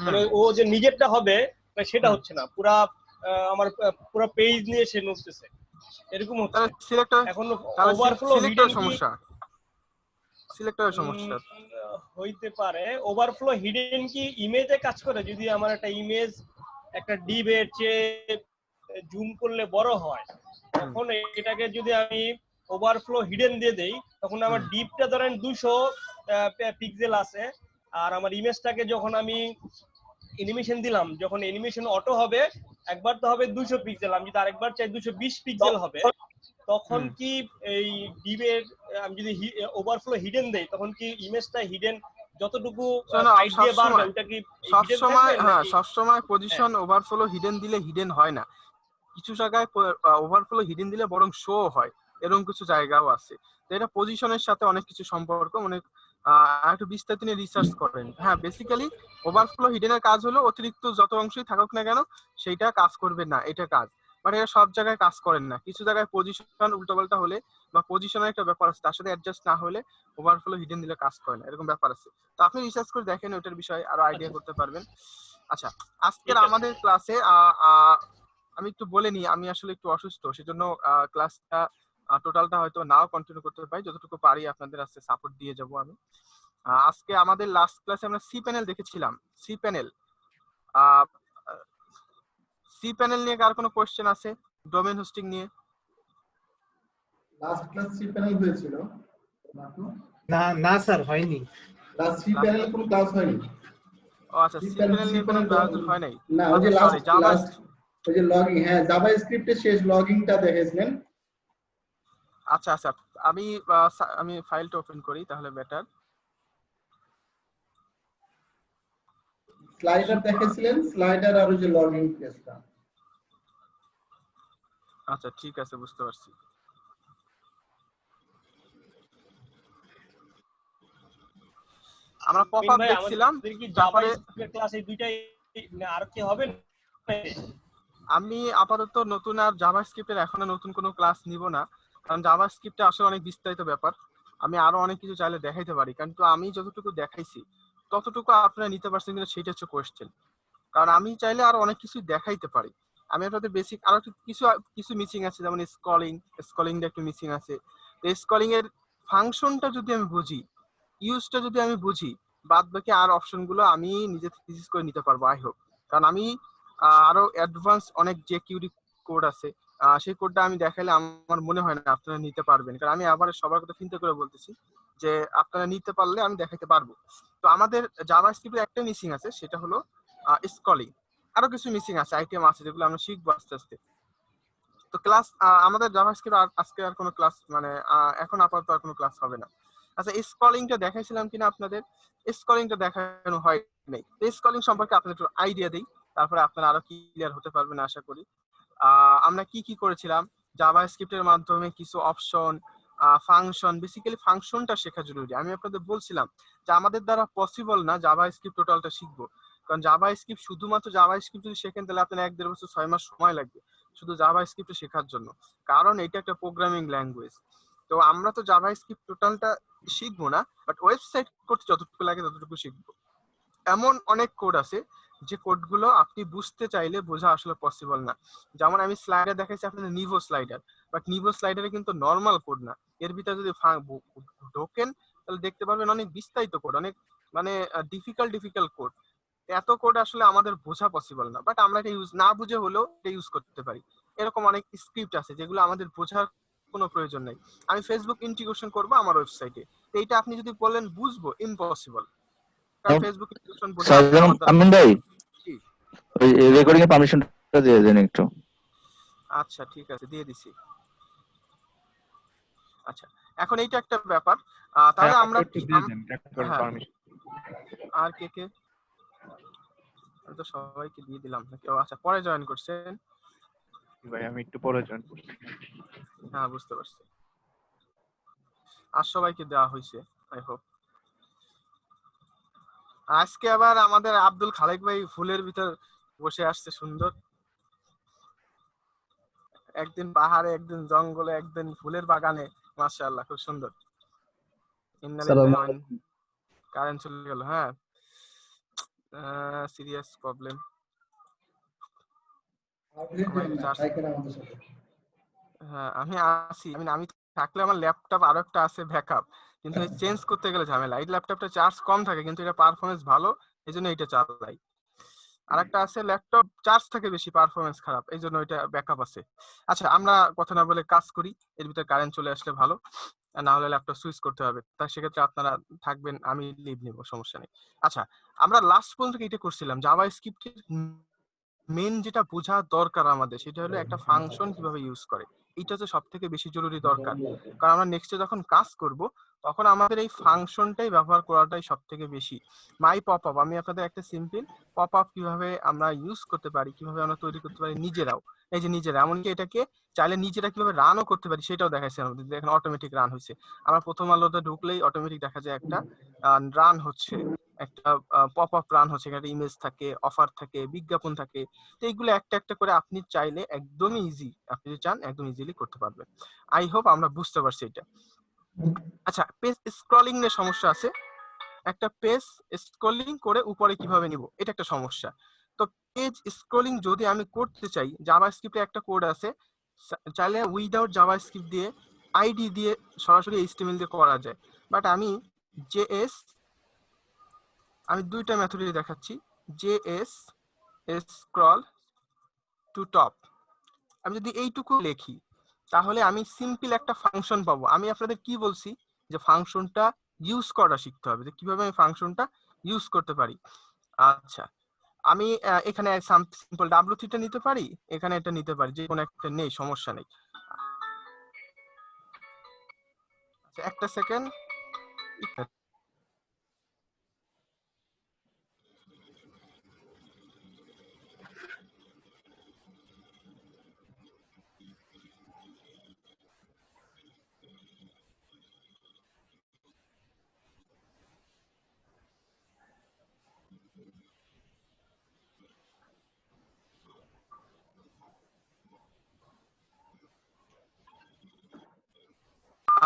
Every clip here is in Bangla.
মানে ও যে নিজেরটা হবে সেটা হচ্ছে না, পুরা আমার পুরা পেজ নিয়ে সে নড়তেছে, এরকম হচ্ছে। এখন ওভারফ্লো হিডেন কি সিলেক্টরের সমস্যা হইতে পারে। ওভারফ্লো হিডেন কি ইমেজে কাজ করে? যদি আমার একটা ইমেজ একটা ডিবের চেয়ে জুম করলে বড় হয়, তখন এটাকে যদি আমি ওভারফ্লো হিডেন দিয়ে দেই, তখন আমার ডিপটা ধরেন 200 পিক্সেল আছে, আর আমার ইমেজটাকে যখন আমি অ্যানিমেশন দিলাম, যখন অ্যানিমেশন অটো হবে একবার তো হবে 200 পিক্সেল, আমি যদি আরেকবার চাই 220 পিক্সেল হবে, তখন কি এই ডিবের আমি যদি ওভারফ্লো হিডেন দেই, তখন কি ইমেজটা হিডেন যতটুকু সাইড দিয়ে বাড়বে ওটা কি হিডেন থাকবে? হ্যাঁ, সব সময় পজিশন ওভারফ্লো হিডেন দিলে হিডেন হয় না, কিছু জায়গায় ওভারফ্লো হিডেন দিলে বরং শো হয়, এরকম কিছু জায়গাও আছে। তো এটা পজিশনের সাথে অনেক কিছু সম্পর্ক, অনেক একটু বিস্তারিত নিয়ে রিসার্চ করেন। হ্যাঁ, বেসিক্যালি ওভারফ্লো হিডেনের কাজ হলো অতিরিক্ত যত অংশই থাকুক না কেন সেইটা কাজ করবে না, এটা কাজ। বাট এটা সব জায়গায় কাজ করেন না, কিছু জায়গায় পজিশন উল্টোপাল্টা হলে বা পজিশনের একটা ব্যাপার আছে, তার সাথে অ্যাডজাস্ট না হলে ওভারফ্লো হিডেন দিলে কাজ করে না, এরকম ব্যাপার আছে। তো আপনি রিসার্চ করে দেখেন, ওটার বিষয়ে আরো আইডিয়া করতে পারবেন। আচ্ছা, আজকের আমাদের ক্লাসে আমি একটু বলে নিই, আমি আসলে একটু অসুস্থ, সেজন্য ক্লাসটা টোটালটা হয়তো নাও কন্টিনিউ করতে পারি, যতটুকু পারি আপনাদের আজকে সাপোর্ট দিয়ে যাব আমি। আজকে আমাদের লাস্ট ক্লাসে আমরা সি প্যানেল দেখেছিলাম। সি প্যানেল নিয়ে কার কোনো কোশ্চেন আছে ডোমেইন হোস্টিং নিয়ে? লাস্ট ক্লাস সি প্যানেল হয়েছিল না? না স্যার, হয়নি। লাস্ট সি প্যানেল কোনো ক্লাস হয়নি। ও আচ্ছা, সি প্যানেল নিয়ে কোনো ক্লাস হয় নাই? না, ওই যে লাস্ট ওই যে লগইন, হ্যাঁ জাভাস্ক্রিপ্টের শেষ লগইনটা দেখেছিলেন। আচ্ছা আচ্ছা, আমি ফাইলটা ওপেন করি তাহলে বেটার। স্লাইডার দেখেছিলেন, স্লাইডার আর ওই যে লগইন পেজটা। আচ্ছা ঠিক আছে, বুঝতে পারছি। আমরা পপআপ দেখছিলাম, তারপরে ক্লাসে দুইটাই আর কি হবে? আমি আপাতত নতুন আর জাভাস্ক্রিপ্টের এখনো নতুন কোনো ক্লাস নিব না, কারণ জাভাস্ক্রিপ্টে আসলে অনেক বিস্তারিত ব্যাপার, আমি আরো অনেক কিছু চাইলে দেখাইতে পারি, কিন্তু আমি যতটুকু দেখাইছি ততটুকু আপনারা নিতে পারছেন কিনা সেটা হচ্ছে কোয়েশ্চেন। কারণ আমি চাইলে আরো অনেক কিছু দেখাইতে পারি, আমি আপনাদের বেসিক আরো কিছু মিসিং আছে, যেমন স্কলিংটা একটু মিসিং আছে। তো স্কলিং এর ফাংশনটা যদি আমি বুঝি, ইউজটা যদি আমি বুঝি, বাদ বাকি আর অপশনগুলো আমি নিজে থিসিস করে নিতে পারবো আই হোপ। কারণ আমি আরো অ্যাডভান্স অনেক যে কিউরি কোড আছে, সেই কোডটা আমি দেখাইলে আমার মনে হয় না আপনারা নিতে পারবেন, কারণ আমি আবার সবার কথা চিন্তা করে বলতেছি যে আপনারা নিতে পারলে আমি দেখাইতে পারবো। তো আমাদের জাভাস্ক্রিপ্টের একটা মিসিং আছে, সেটা হলো স্কলিং। আরো কিছু মিসিং আছে, আইটেম আছে যেগুলো আমরা শিখবো আস্তে আস্তে। তো ক্লাস আমাদের জাভাস্ক্রিপ্ট আজকে আর কোনো ক্লাস মানে এখন আপাতত আর কোনো ক্লাস হবে না। আচ্ছা, স্কলিংটা দেখাইছিলাম কিনা আপনাদের? স্কলিংটা দেখানো হয় নাই। স্কলিং সম্পর্কে আপনাদের একটু আইডিয়া দিই, তারপরে আপনারা আরো ক্লিয়ার হতে পারবেন আশা করি। আমরা কি করেছিলাম, জাভাস্ক্রিপ্টের মাধ্যমে কিছু অপশন, ফাংশন, বেসিক্যালি ফাংশনটা শেখা জরুরি। আমি আপনাদের বলছিলাম যে আমাদের দ্বারা পসিবল না জাভাস্ক্রিপ্ট টোটালটা শিখবো, কারণ জাভাস্ক্রিপ্ট শুধুমাত্র জাভাস্ক্রিপ্ট যদি শেখেন তাহলে আপনার 1-1.5 বছর 6 মাস সময় লাগবে শুধু জাভাস্ক্রিপ্ট শেখার জন্য, কারণ এটা একটা প্রোগ্রামিং ল্যাঙ্গুয়েজ। তো আমরা তো জাভাস্ক্রিপ্ট টোটালটা শিখবো না, বাট ওয়েবসাইট করতে যতটুকু লাগে ততটুকু শিখবো। এমন অনেক কোড আছে যে কোডগুলো আপনি বুঝতে চাইলে বোঝা আসলে পসিবল না। যেমন আমি স্লাইডার দেখাইছি আপনাদের নিভো স্লাইডার, বাট নিভো স্লাইডারে কিন্তু নর্মাল কোড না, এর ভিতরে যদি ঢোকেন তাহলে দেখতে পারবেন অনেক বিস্তারিত কোড, অনেক মানে ডিফিকাল্ট কোড। এত কোড আসলে আমাদের বোঝা পসিবল না, বাট আমরা এটা ইউজ না বুঝে হলেও এটা ইউজ করতে পারি। এরকম অনেক স্ক্রিপ্ট আছে যেগুলো আমাদের বোঝার কোনো প্রয়োজন নাই। আমি ফেসবুক ইন্টিগ্রেশন করবো আমার ওয়েবসাইটে, তো এইটা আপনি যদি বলেন বুঝবো, ইম্পসিবল। কারণ ফেসবুক ইন্টিগ্রেশন বোঝা আমিন ভাই, ওই রেকর্ডিং এর পারমিশনটা দিয়ে দেন একটু। আচ্ছা ঠিক আছে, দিয়ে দিছি। আচ্ছা, এখন এইটা একটা ব্যাপার, তাহলে আমরা আর কে আমি তো সবাইকে দিয়ে দিলাম নাকি? আচ্ছা, পরে জয়েন করছেন ভাই? আমি একটু পরে জয়েন করছি। হ্যাঁ, বুঝতে পারছি। আর সবাইকে দেওয়া হয়েছে আই হোপ। আজকে আবার আমাদের আব্দুল খালেক ভাই ফুলের ভিতর বসে আসছে, সুন্দর। একদিন পাহাড়ে, একদিন জঙ্গলে, একদিন ফুলের বাগানে, মাশাআল্লাহ খুব সুন্দর। কারেন্ট চলে গেল। হ্যাঁ, সিরিয়াস প্রবলেম। আপডেট দেন না, ট্রাই করে আমাদের সাথে। হ্যাঁ আমি আছি, আমি থাকলে আমার ল্যাপটপ আরো একটা আছে ব্যাকআপ, কিন্তু চেঞ্জ করতে গেলে ঝামেলা। এই ল্যাপটপটা চার্জ কম থাকে কিন্তু এটা পারফরমেন্স ভালো, এই জন্য এটা চালাই। আর একটা আছে ল্যাপটপ চার্জ থাকে বেশি, পারফরমেন্স খারাপ, এই জন্য এটা ব্যাকআপ আছে। আচ্ছা আমরা কথা না বলে কাজ করি, এর ভিতরে কারেন্ট চলে আসলে ভালো, আর না হলে ল্যাপটপ সুইচ করতে হবে। তাই সেক্ষেত্রে আপনারা থাকবেন, আমি লিভ নিব, সমস্যা নেই। আচ্ছা আমরা লাস্ট পর্যন্ত এটা করছিলাম, জাভা স্ক্রিপ্টের মেন যেটা বোঝা দরকার আমাদের সেটা হলো একটা ফাংশন কিভাবে ইউজ করে। এটা হচ্ছে সব থেকে বেশি জরুরি দরকার, কারণ আমরা নেক্সটে যখন কাজ করব তখন আমাদের এই ফাংশনটাই ব্যবহার করাটাই সব থেকে বেশি। মাই পপ আপ, আমি আপনাদের একটা সিম্পল পপ আপ কিভাবে আমরা ইউজ করতে পারি, কিভাবে আমরা তৈরি করতে পারি নিজেরাও, এই যে নিজেরা, এমনকি এটাকে চাইলে নিজেরা কিভাবে রানও করতে পারি সেটাও দেখাইছে আমাদের। দেখেন অটোমেটিক রান হয়েছে, আমরা প্রথম আলোতে ঢুকলেই অটোমেটিক দেখা যায় একটা রান হচ্ছে, একটা পপ আপ রান হচ্ছে, একটা ইমেজ থাকে, অফার থাকে, বিজ্ঞাপন থাকে। তো এইগুলো একটা একটা করে আপনি চাইলে একদমই ইজি, আপনি যদি চান একদম ইজিলি করতে পারবেন। আই হোপ আমরা বুঝতে পারছি এটা। আচ্ছা পেজ স্ক্রলিং এর সমস্যা আছে, একটা পেজ স্ক্রলিং করে উপরে কিভাবে নিব এটা একটা সমস্যা। তো পেজ স্ক্রলিং যদি আমি করতে চাই, জাভাস্ক্রিপ্টে একটা কোড আছে, চাইলে উইদাউট জাভাস্ক্রিপ্ট দিয়ে আইডি দিয়ে সরাসরি এইচটিএমএল দিয়ে করা যায়, বাট আমি জেএস, আমি দুইটা মেথডই দেখাচ্ছি, জেএস স্ক্রল টু টপ, আমি যদি এইটুকু লিখি তাহলে আমি সিম্পল একটা ফাংশন পাবো। আমি আপনাদের কি বলছি যে ফাংশনটা ইউজ করা শিখতে হবে, যে কিভাবে আমি ফাংশনটা ইউজ করতে পারি। আচ্ছা আমি এখানে সিম্পল W3টা নিতে পারি, এখানে এটা নিতে পারি, যে কোনো একটা নেই, সমস্যা নেই। আচ্ছা একটা সেকেন্ড,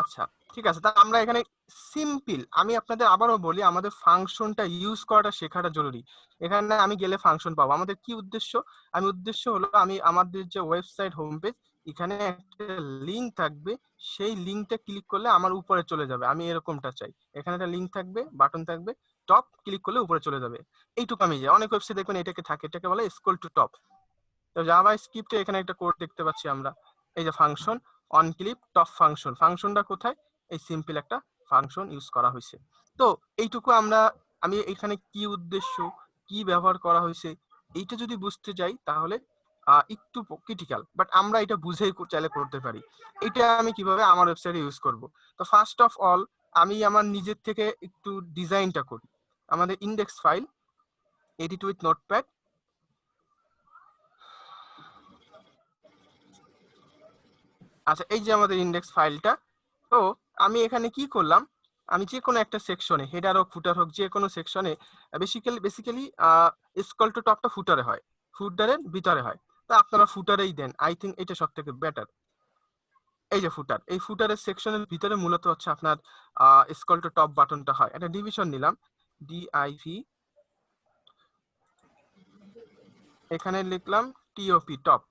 আচ্ছা ঠিক আছে। তা আমরা এখানে সিম্পল, আমি আপনাদের আবারও বলি আমাদের ফাংশনটা ইউজ করাটা শেখাটা জরুরি। এখানে আমি গেলে ফাংশন পাবো, আমাদের কি উদ্দেশ্য, উদ্দেশ্য হলো আমি আমাদের যে ওয়েবসাইট হোম পেজ, এখানে একটা লিঙ্ক থাকবে, সেই লিঙ্কটা ক্লিক করলে আমার উপরে চলে যাবে, আমি এরকমটা চাই। এখানে একটা লিঙ্ক থাকবে, বাটন থাকবে, টপ ক্লিক করলে উপরে চলে যাবে, এইটুকু আমি যাই। অনেক ওয়েবসাইট দেখবেন এটাকে থাকে, এটাকে বলে স্ক্রল টু টপ। তো জাভা স্ক্রিপ্টে এখানে একটা কোড দেখতে পাচ্ছি আমরা, এই যে function on click top function, ফাংশনটা কোথায়, এই সিম্পল একটা ফাংশন ইউজ করা হয়েছে। তো এইটুকু আমি এখানে কি উদ্দেশ্য, কি ব্যবহার করা হয়েছে এইটা যদি বুঝতে যাই তাহলে একটু ক্রিটিক্যাল, বাট আমরা এটা বুঝেই চাইলে করতে পারি। এটা আমি কিভাবে আমার ওয়েবসাইটে ইউজ করব। তো ফার্স্ট অফ অল আমি আমার নিজের থেকে একটু ডিজাইনটা করি। আমাদের index file, edit with notepad, আচ্ছা এই যে আমাদের ইন্ডেক্স ফাইলটা। তো আমি এখানে কি করলাম, আমি যে কোনো একটা সেকশনে, হেডার হোক ফুটার হোক, যে কোনো সেকশনে বেসিক্যালি স্ক্রল টু টপটা ফুটারে হয়, ফুটারের ভিতরে হয়, তা আপনারা ফুটারেই দেন, আই থিঙ্ক এটা সব থেকে বেটার। এই যে ফুটার, এই ফুটারের সেকশনের ভিতরে মূলত হচ্ছে আপনার স্ক্রল টু টপ বাটনটা হয়। একটা ডিভিশন নিলাম, ডিআইভি, এখানে লিখলাম টিওপি টপ।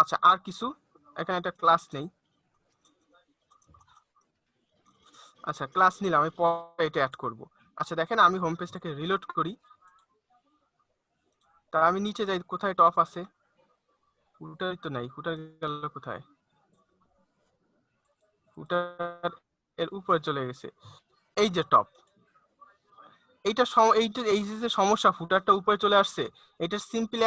আচ্ছা আর কিছু, এখানে একটা ক্লাস নেই, আচ্ছা ক্লাস নিলাম, আমি পরে এটা অ্যাড করব। আচ্ছা দেখেন আমি হোম পেজটাকে রিলোড করি, তা আমি নিচে যাই, কোথায় টপ আছে, ফুটারই তো নাই, ফুটার গেল কোথায়, ফুটার এর উপরে চলে গেছে, এই যে টপ। এইটা এই যে সমস্যা, ফুটারটা উপরে চলে আসছে, এটা সিম্পলি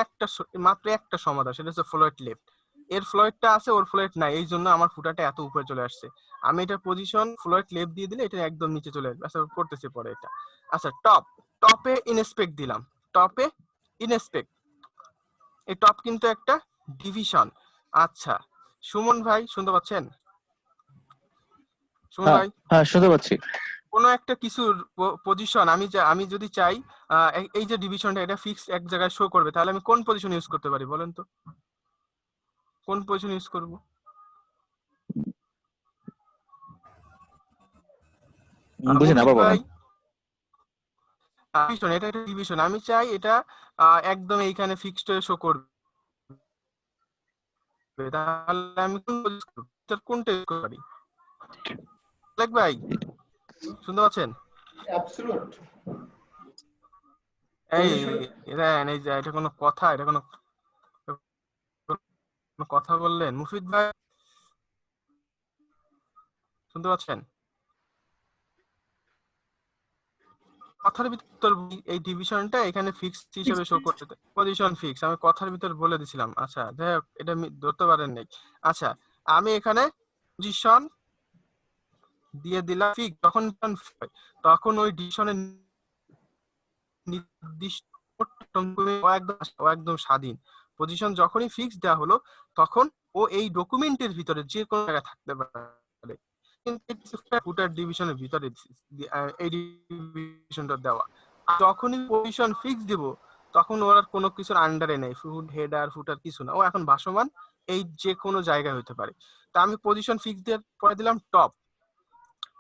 মাত্র একটা সমাধান, সেটা হচ্ছে ফ্লোট লেফট। এর ফ্লোটটা আছে, ওর ফ্লোট নাই, এই জন্য আমার ফুটারটা এত উপরে চলে আসছে। আমি এটা পজিশন ফ্লোট লেফট দিয়ে দিলে এটা একদম নিচে চলে আসবে। আচ্ছা করতেছি পরে এটা। আচ্ছা টপে ইনস্পেক্ট দিলাম, টপে ইনস্পেক্ট, এই টপ কিন্তু একটা ডিভিশন। আচ্ছা সুমন ভাই শুনতে পাচ্ছেন? সুমন ভাই হ্যাঁ শুনতে পাচ্ছি। কোনো একটা কিছুর পজিশন আমি যদি চাই এই যে ডিভিশনটা এটা ফিক্স এক জায়গায় শো করবে, তাহলে আমি কোন পজিশন ইউজ করতে পারি বলেন তো, কোন পজিশন ইউজ করব? বুঝি না, মুফিদ আবার বলেন। ভাই ডিভিশন, এটা একটা ডিভিশন, আমি চাই এটা একদম এইখানে ফিক্সড হয়ে শো করবে, তাহলে আমি কোনটা ইউজ করতে পারি? লাইক ভাই শুনতে পাচ্ছেন? অ্যাবসলিউট। এই এই যে এটা কোনো কথা, এটা কোনো কথা বললেন মুফিদ ভাই, শুনতে পাচ্ছেন? কথার ভিতর এই ডিভিশনটা এখানে ফিক্স হিসেবে শো করতে, পজিশন ফিক্স আমি কথার ভিতর বলে দিছিলাম। আচ্ছা যাই হোক, এটা ধরতে পারেন নাই। আচ্ছা আমি এখানে পজিশন দিয়ে দিলাম ফিক্স, তখন ওই ডিভিশনের নির্দিষ্ট একদম স্বাধীন। পজিশন যখনই ফিক্স দেওয়া হলো তখন ও এই ডকুমেন্টের ভিতরে যে কোনো জায়গায় থাকতে পারে, ফুটার ডিভিশনের ভিতরে এই ডিভিশনটা দেওয়া। যখনই পজিশন ফিক্স দিব তখন ওর আর কোনো কিছুর আন্ডারে নেই, ফুট হেডার ফুটার কিছু না, ও এখন ভাসমান এই যে কোনো জায়গায় হতে পারে। তা আমি পজিশন ফিক্স দিয়ে পরে দিলাম টপ,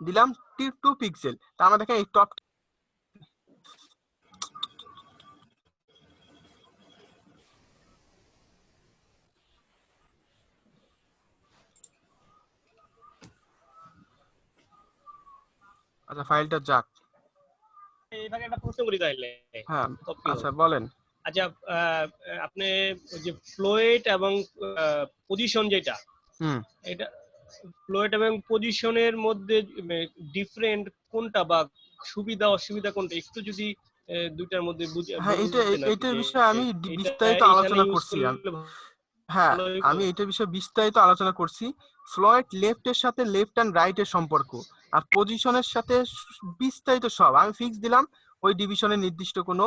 দিলাম 2 পিক্সেল। তা আমরা দেখেন এই টপ আচ্ছা ফাইলটা যাক। এইভাবে একটা প্রশ্ন করি তাইলে। হ্যাঁ আচ্ছা বলেন। আচ্ছা আপনি যে ফ্লোয়েট এবং পজিশন যেটা, এটা ফ্লোয়েট এবং পজিশনের মধ্যে ডিফারেন্ট কোনটা বা সুবিধা অসুবিধা কোনটা একটু যদি দুইটার মধ্যে বুঝে। হ্যাঁ এইটার বিষয়ে আমি বিস্তারিত আলোচনা করছি। হ্যাঁ আমি এইটার বিষয়ে বিস্তারিত আলোচনা করছি। ফ্লোয়েট লেফটের সাথে লেফট এন্ড রাইট এর সম্পর্ক, আর পজিশনের সাথে বিস্তারিত সব আমি ফিক্স দিলাম। ওই ডিভিশনের নির্দিষ্ট কোনো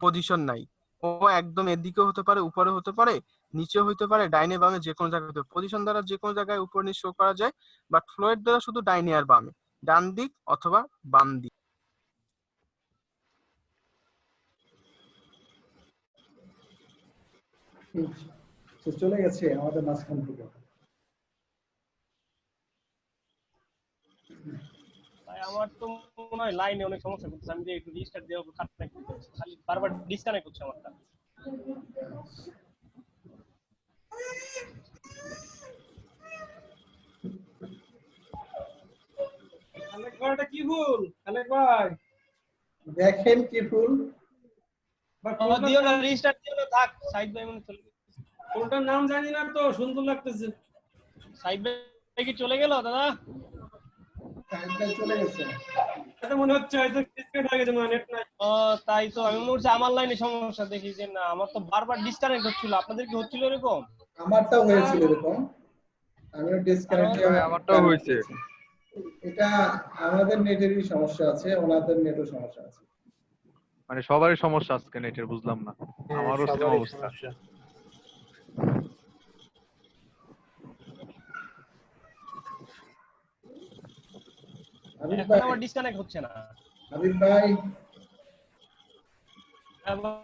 পজিশন নাই, ও একদম এদিকে হতে পারে, উপরে হতে পারে, নিচে হতে পারে, ডাইনে বামে যে কোনো জায়গায় হতে পারে। পজিশন দ্বারা যে কোনো জায়গায় উপর নিচে শো করা যায়, বাট ফ্লোয়েট দ্বারা শুধু ডাইনে আর বামে, ডান দিক অথবা বাম দিক। চলে গেছে আমাদের মাঝখান থেকে। আমার তো মনে হয় লাইনে অনেক সমস্যা করতেছে, আমি যে একটু রিস্টার্ট দেওয়া কানেক্ট করতেছি, খালি বারবার ডিসকানেক্ট হচ্ছে আমারটা। কানেক্ট করাটা কি ভুল কানেক্ট ভাই? দেখেন কি ভুল, দিও না, রিস্টার্ট দিও না, থাক। সাইড বাই মনে চলে, কোনটার নাম জানি না তো, সুন্দর লাগতেছে। সাইড বাই কি চলে গেল দাদা? টাইমটা চলে গেছে, এটা মনে হচ্ছে হয়তো ডিসকানেক্ট হয়ে গেছে, মানে নেট নাই। ও তাই তো আমি মনে হচ্ছে আমার লাইনে সমস্যা, দেখি যে না আমার তো বারবার ডিসকানেক্ট হচ্ছিল। আপনাদের কি হচ্ছিল এরকম? আমারটাও হয়েছিল এরকম, আমিও ডিসকানেক্ট। আমারটাও হয়েছে। এটা আমাদের নেটেরই সমস্যা আছে, ওনাদের নেটের সমস্যা আছে, মানে সবারই সমস্যা আজকে নেটের, বুঝলাম না, আমারও সেম অবস্থা। এখন আমার ডিসকানেক্ট হচ্ছে না। হাবিব ভাই,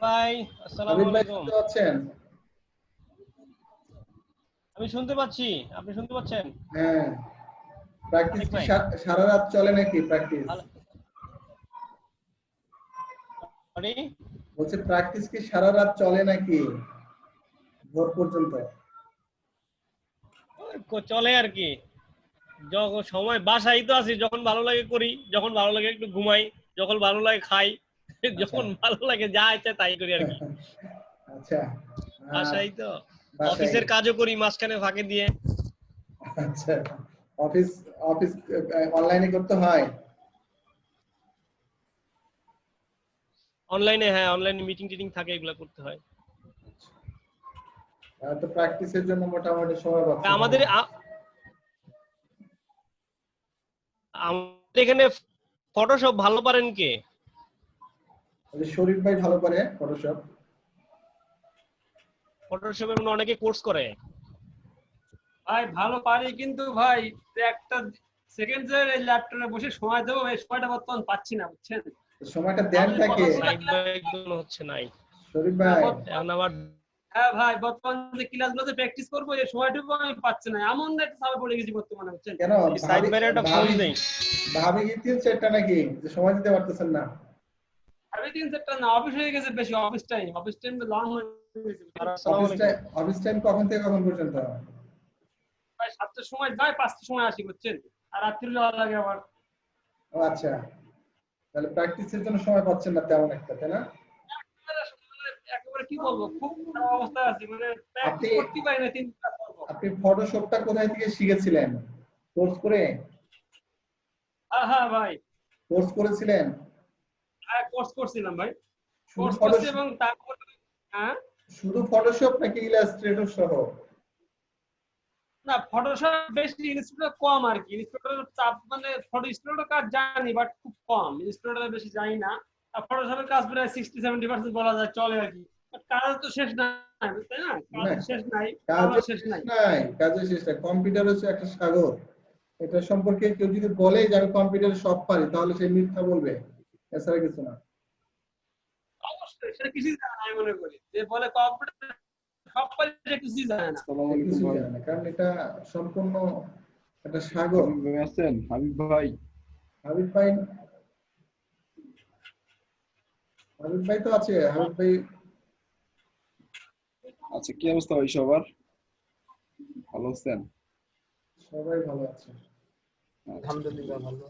ভাই আসসালামু আলাইকুম। শুনতে পাচ্ছেন? আমি শুনতে পাচ্ছি, আপনি শুনতে পাচ্ছেন? হ্যাঁ, প্র্যাকটিস কি সারা রাত চলে নাকি? প্র্যাকটিস বলছে, প্র্যাকটিস কি সারা রাত চলে নাকি ভোর পর্যন্ত? চলে আর কি, যখন সময় বাসায় তো আছি, যখন ভালো লাগে করি, যখন ভালো লাগে একটু ঘুমাই, যখন ভালো লাগে খাই, যখন ভালো লাগে যা ইচ্ছা তাই করি আর কি। আচ্ছা, বাসায় তো অফিসের কাজও করি মাঝখানে ফাঁকে দিয়ে। আচ্ছা, অফিস অনলাইনে করতে হয়? অনলাইনে, হ্যাঁ অনলাইনে মিটিং টিটিং থাকে, এগুলা করতে হয়। তো প্র্যাকটিসের জন্য মোটামুটি সময় পাচ্ছি। আমাদের এখানে ফটোশপ ভালো পারেন কে? শরীফ ভাই ভালো পারে ফটোশপ। ফটোশপে মানে অনেকে কোর্স করে। ভাই ভালো পারি, কিন্তু ভাই একটা সেকেন্ড যে ল্যাপটপে বসে সময় দেবো, এই সময়টা বর্তমান পাচ্ছি না, বুঝছেন? সময়টা দেন থাকে হচ্ছে নাই শরীফ ভাই। এখন আবার হ্যাঁ ভাই, বর্তমান যে ক্লাসগুলোতে প্র্যাকটিস করবো এই সময়টুকু আমি পাচ্ছি না, এমন একটা চাপে পড়ে গেছি বর্তমানে, বুঝছেন? কেন সাইড বাইরে একটা ফোন দেই, ভাবি কি 3-4টা নাকি যে সময় দিতে পারতেছেন না? আমি 3-4টা না, অফিস হয়ে গেছে বেশি, অফিস টাইম লং হয়ে গেছে। আর আসসালামু আলাইকুম। অফিস টাইম কখন থেকে কখন পর্যন্ত? ভাই 7টার সময় যাই, 5টার সময় আসি, বুঝছেন? আর রাত্রি যাওয়া লাগে আবার। ও আচ্ছা, তাহলে প্র্যাকটিসের জন্য সময় পাচ্ছেন না তেমন একটা, তাই না? একেবারে কি বলবো, খুব খারাপ অবস্থায় আছি, মানে প্র্যাকটিস আপনি- করতে পারি না 3 কাজ করবো। আপনি ফটোশপটা কোথায় থেকে শিখেছিলেন? কোর্স করে? হ্যাঁ ভাই, কোর্স করেছিলেন? কোর্স করছিলাম ভাই, শুধু কোর্স করছি Photoshop- এবং তারপরে হ্যাঁ শুধু ফটোশপ নাকি ইলাস্ট্রেটর সহ? না, ফটোশপ বেশি, ইনস্ট্যান্ট কম আর কি। ইনস্ট্যান্টের চাপ মানে ফটো স্টুডিওর কাজ জানি বাট খুব কম, ইনস্ট্যান্টের বেশি জানি না। আর ফটোশপের কাজ প্রায় 60-70% বলা যায়, চলে আর কি। কাজ তো শেষ নাই, তাই না? কাজ শেষ নাই, কাজের শেষ নাই। কাজের শেষ নাই। কম্পিউটার হচ্ছে একটা সাগর। এটা সম্পর্কে কেউ যদি বলে যে আমি কম্পিউটারে সব পারি, তাহলে সে মিথ্যা বলবে, এছাড়া কিছু না। অবশ্যই সেটা কিছুই জানে না, আমি মনে করি যে বলে কম্পিউটার সব পারি, সে কিছুই জানে না। কিছুই জানে না, কারণ এটা সম্পূর্ণ একটা সাগর। আছেন হাবিব ভাই? হাবিব ভাই, হাবিব ভাই তো আছে। হাবিব ভাই, আচ্ছা, কি অবস্থা ভাই সবার? ভালো আছেন? সবাই ভালো আছে। আলহামদুলিল্লাহ ভালো।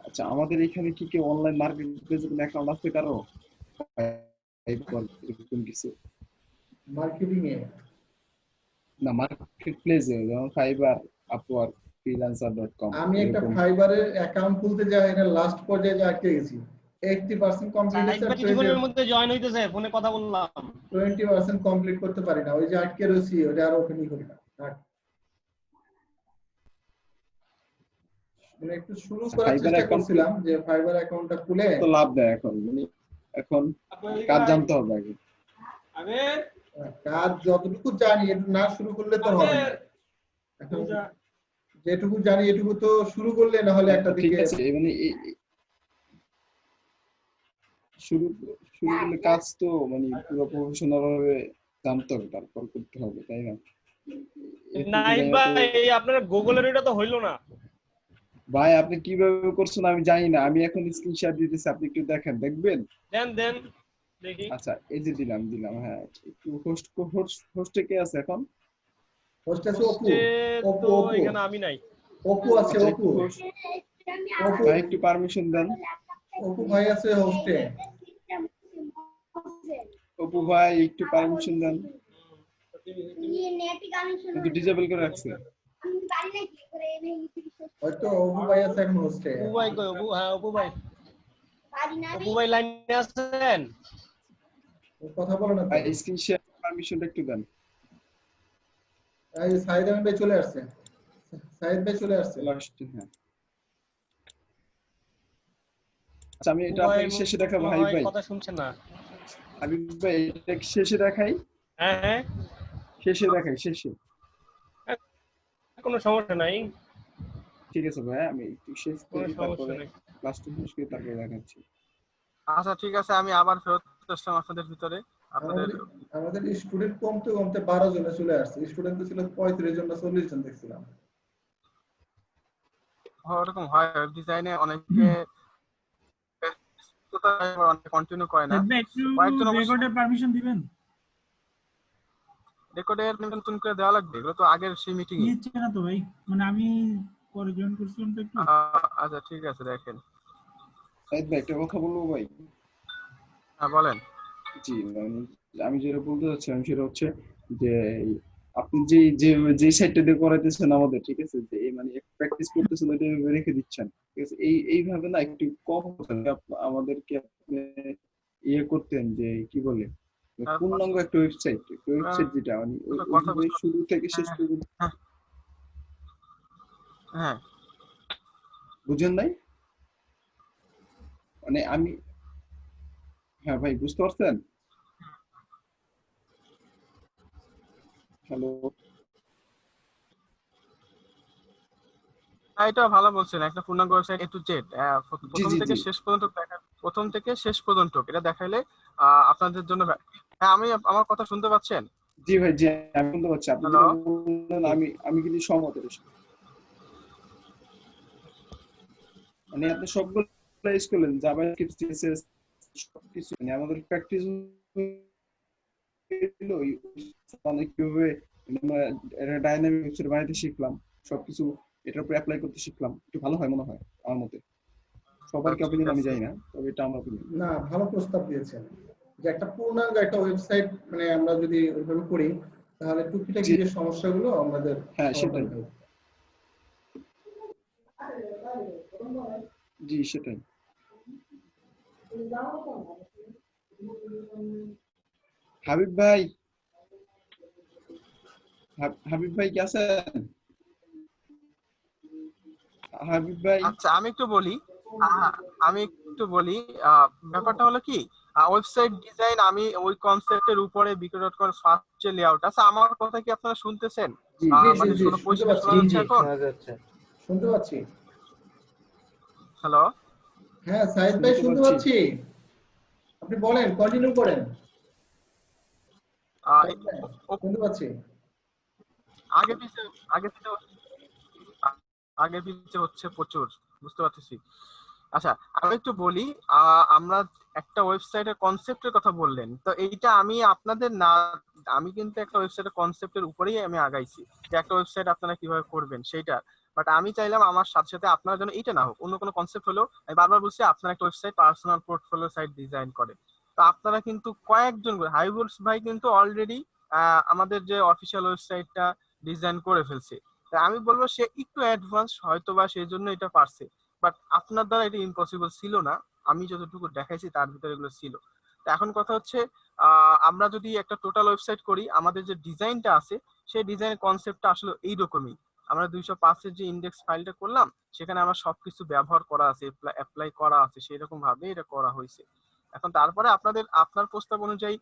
আচ্ছা, আমাদের এখানে কি কেউ অনলাইন মার্কেট প্লেসে কোনো অ্যাকাউন্ট আছে কারো? এরকম কিছু? মার্কেটিং এ না, মার্কেট প্লেসে যেমন ফাইবার, আপওয়ার্ক, freelancer.com। আমি একটা ফাইবারের অ্যাকাউন্ট খুলতে যাই, এটা লাস্ট পর্যায়ে যা আটকে গেছি। 80% কমপ্লিট সাইদ ভাই কিছুক্ষণের মধ্যে জয়েন হইতেছে, ফোনে কথা বললাম। 20% কমপ্লিট করতে পারি না, ওই যে আটকে রয়েছি, ওটা আর ওপেনই করি না। মানে একটু শুরু করার ফাইবার চেষ্টা অ্যাকাউন্ট করছিলাম যে ফাইবার অ্যাকাউন্টটা খুলে। তো লাভ দেয় এখন, মানে এখন কাজ জানতে হবে আগে। আবে কাজ যতটুকু জানি এটা না শুরু করলে তো হবে না। এখন যেটুকু জানি এটুকু তো শুরু করলে, না হলে একটা ঠিক দিকে আছে, মানে শুরু শুরু করলে কাজ তো মানে পুরো প্রফেশনাল ভাবে জানতে হবে, তারপর করতে হবে, তাই না? নাইদ ভাই, আপনার গুগলের এটা তো হইলো না। ভাই আপনি কিভাবে করছেন আমি জানি না, আমি এখন স্ক্রিনশট দিতেছি, আপনি একটু দেখেন, দেখবেন? দেন দেখি। আচ্ছা, এই যে দিলাম, হ্যাঁ। একটু হোস্টে কে আছে এখন? হোস্ট আছে অপু। তো এখানে আমি নাই। অপু আছে, আচ্ছা, অপু। অপু ভাই একটু পারমিশন দেন। অপু ভাই আছে হোস্টে। অপু ভাই একটু পারমিশন দেন। কিন্তু ডিসেবল করে রাখছে। হয়তো অপু ভাই আছে এখন হোস্টে। অপু ভাই কই? অপু, হ্যাঁ অপু ভাই। অপু ভাই লাইনে আছেন? কথা বলো না তো। ভাই স্ক্রিনশট পারমিশনটা একটু দেন। এই সাইদ আহমেদ ভাই চলে আসছে। সাইদ ভাই চলে আসছে। হ্যাঁ। আচ্ছা, আমি এটা আপনাকে শেষে দেখাবো হাবিব ভাই। কথা শুনছেন না? হাবিব ভাই এটা শেষে দেখাই? হ্যাঁ শেষে দেখাই, শেষে। কোনো সমস্যা নাই। ঠিক আছে ভাই, আমি একটু শেষ কোনো করি, সমস্যা তারপরে নাই। ক্লাসটা শেষ করে তারপরে দেখাচ্ছি। আচ্ছা ঠিক আছে, আমি আবার ফেরত আসলাম আপনাদের ভিতরে। আপনাদের আমাদের স্টুডেন্ট কমতে কমতে 12 জনে চলে আসছে। স্টুডেন্ট তো ছিল 35 জন না 40 জন দেখছিলাম। ওরকম হয়, ওয়েব ডিজাইনে অনেকে কন্টিনিউ করে না। রেকর্ডের পারমিশন দিবেন? রেকর্ডের নতুন করে দেওয়া লাগবে, এগুলো তো আগের সেই মিটিং এ দিচ্ছে না তো ভাই, মানে আমি পরে জয়েন করছিলাম তো একটু। আচ্ছা ঠিক আছে, দেখেন। সাইদ ভাই একটা কথা বলবো ভাই? হ্যাঁ বলেন। জি, আমি যেটা বলতে চাচ্ছিলাম সেটা হচ্ছে যে আপনি যে সাইটটা দিয়ে করাইতেছেন আমাদের, ঠিক আছে, যে মানে প্র্যাকটিস করতেছেন ওইটা রেখে দিচ্ছেন, ঠিক আছে, এইভাবে না একটু কম আমাদেরকে আপনি ইয়ে করতেন, যে কি বলে পূর্ণাঙ্গ একটা ওয়েবসাইট যেটা মানে ওইভাবে শুরু থেকে শেষ পর্যন্ত। হ্যাঁ বুঝেন নাই? মানে আমি, হ্যাঁ ভাই বুঝতে পারছেন? হ্যালো, এটা ভালো বলছেন, একটা পূর্ণাঙ্গ ওয়েবসাইট এ টু জেড প্রথম থেকে শেষ পর্যন্ত প্রথম থেকে শেষ পর্যন্ত এটা দেখাইলে আপনাদের জন্য। হ্যাঁ, আমার কথা শুনতে পাচ্ছেন? জি ভাই, জি আমি শুনতে পাচ্ছি। আপনি বললেন, আমি কিন্তু সহমত এর সাথে। মানে আপনি সবগুলো ইউজ করলেন, জাভাস্ক্রিপ্ট, সিএসএস, সবকিছু মানে আমাদের প্র্যাকটিস মানে কিভাবে আমরা ডাইনামিক ওয়েবসাইট বানাইতে শিখলাম, সবকিছু এটার উপর অ্যাপ্লাই করতে শিখলাম, একটু ভালো হয় মনে হয় আমার মতে। সবার কি অপিনিয়ন আমি জানি না, তবে এটা আমার অপিনিয়ন। না, ভালো প্রস্তাব দিয়েছেন যে একটা পূর্ণাঙ্গ একটা ওয়েবসাইট মানে আমরা যদি ওইভাবে করি তাহলে টুকিটাকি যে সমস্যাগুলো আমাদের হ্যাঁ সেটাই, জি সেটাই। হাবিব ভাই, হাবিব ভাই কি আছেন? হাবিব ভাই, আচ্ছা আমি একটু বলি, ব্যাপারটা হলো কি, ওয়েবসাইট ডিজাইন আমি ওই কনসেপ্টের উপরে বিক্রয়.com ফার্স্ট যে লেআউট আছে, আমার কথা কি আপনারা শুনতেছেন? জি মানে জি, শোনা শুনতে পরিষ্কার পাচ্ছি। শোনা যাচ্ছে এখন? শোনা যাচ্ছে। শুনতে পাচ্ছি। হ্যালো, হ্যাঁ সাইদ ভাই, শুনতে পাচ্ছি। আপনি বলেন, কন্টিনিউ করেন। শুনতে পাচ্ছি। আগে পিছে হচ্ছে প্রচুর, বুঝতে পারতেছি। আচ্ছা আমি একটু বলি, আমরা একটা ওয়েবসাইটের কনসেপ্টের কথা বললেন, তো এইটা আমি আপনাদের না, আমি কিন্তু একটা ওয়েবসাইটের কনসেপ্টের উপরেই আমি আগাইছি যে একটা ওয়েবসাইট আপনারা কিভাবে করবেন সেইটা। বাট আমি চাইলাম আমার সাথে সাথে আপনারা যেন এইটা না হোক, অন্য কোনো কনসেপ্ট হলো। আমি বারবার বলছি আপনারা একটা website personal portfolio site design করে, তো আপনারা কিন্তু কয়েকজন করে, হাবিবুল ভাই কিন্তু অলরেডি আমাদের যে অফিসিয়াল ওয়েবসাইটটা ডিজাইন করে ফেলছে। আমি বলবো সে একটু অ্যাডভান্স হয়তো বা সেই জন্য এটা পারছে, বাট আপনার দ্বারা এটা ইম্পসিবল ছিল না। আমি যতটুকু দেখাইছি তার ভিতরে এগুলো ছিল। তো এখন কথা হচ্ছে, আমরা যদি একটা টোটাল ওয়েবসাইট করি, আমাদের যে ডিজাইনটা আছে সেই ডিজাইনের কনসেপ্টটা আসলে এইরকমই। আমরা 205 এর যে ইন্ডেক্স ফাইলটা করলাম সেখানে আমার সবকিছু ব্যবহার করা আছে, অ্যাপ্লাই করা আছে, সেই রকম ভাবে এটা করা হয়েছে। এখন তারপরে আপনার প্রস্তাব অনুযায়ী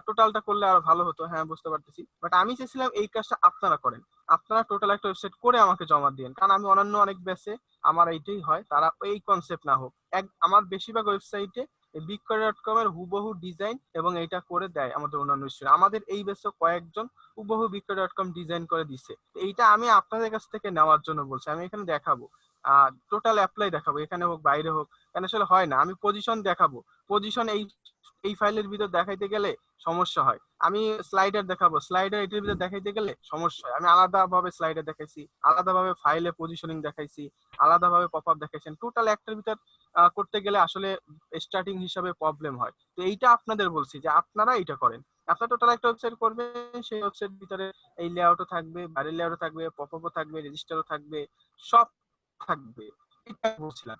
টোটালটা করলে আরো ভালো হতো, হ্যাঁ বুঝতে পারতেছি। বাট আমি চেয়েছিলাম এই কাজটা আপনারা করেন, আপনারা টোটাল একটা ওয়েবসাইট করে আমাকে জমা দিন, কারণ আমি অন্যান্য অনেক ব্যাচে আমার এইটাই হয়, তারা এই কনসেপ্ট না হোক। আমার বেশিরভাগ ওয়েবসাইটে বিক্রয়.com এর হুবহু ডিজাইন এবং এটা করে দেয় আমাদের অন্যান্য স্টুডেন্ট। আমাদের এই ব্যাচে কয়েকজন হুবহু বিক্রয়.com ডিজাইন করে দিচ্ছে। এইটা আমি আপনাদের কাছ থেকে নেওয়ার জন্য বলছি। আমি এখানে দেখাবো টোটাল অ্যাপ্লাই দেখাবো, এখানে হোক বাইরে হোক, কেন আসলে হয় না। আমি পজিশন দেখাবো, পজিশন এই ফাইলের ভিতর দেখাইতে গেলে সমস্যা হয়। আমি স্লাইডার দেখাবো, স্লাইডার এটার ভিতর দেখাইতে গেলে সমস্যা হয়। আমি আলাদাভাবে স্লাইডার দেখাইছি, আলাদাভাবে ফাইলে পজিশনিং দেখাইছি, আলাদাভাবে পপআপ দেখাইছেন। টোটাল একটার ভিতর করতে গেলে আসলে স্টার্টিং হিসাবে প্রবলেম হয়। তো এইটা আপনাদের বলছি যে আপনারা এটা করেন। আপনারা টোটাল একটা ওয়েবসাইট করবেন, সেই ওয়েবসাইট ভিতরে এই লেআউটও থাকবে, বাইরের লেআউটও থাকবে, পপআপও থাকবে, রেজিস্টারও থাকবে, সব থাকবে। এটা বলছিলাম।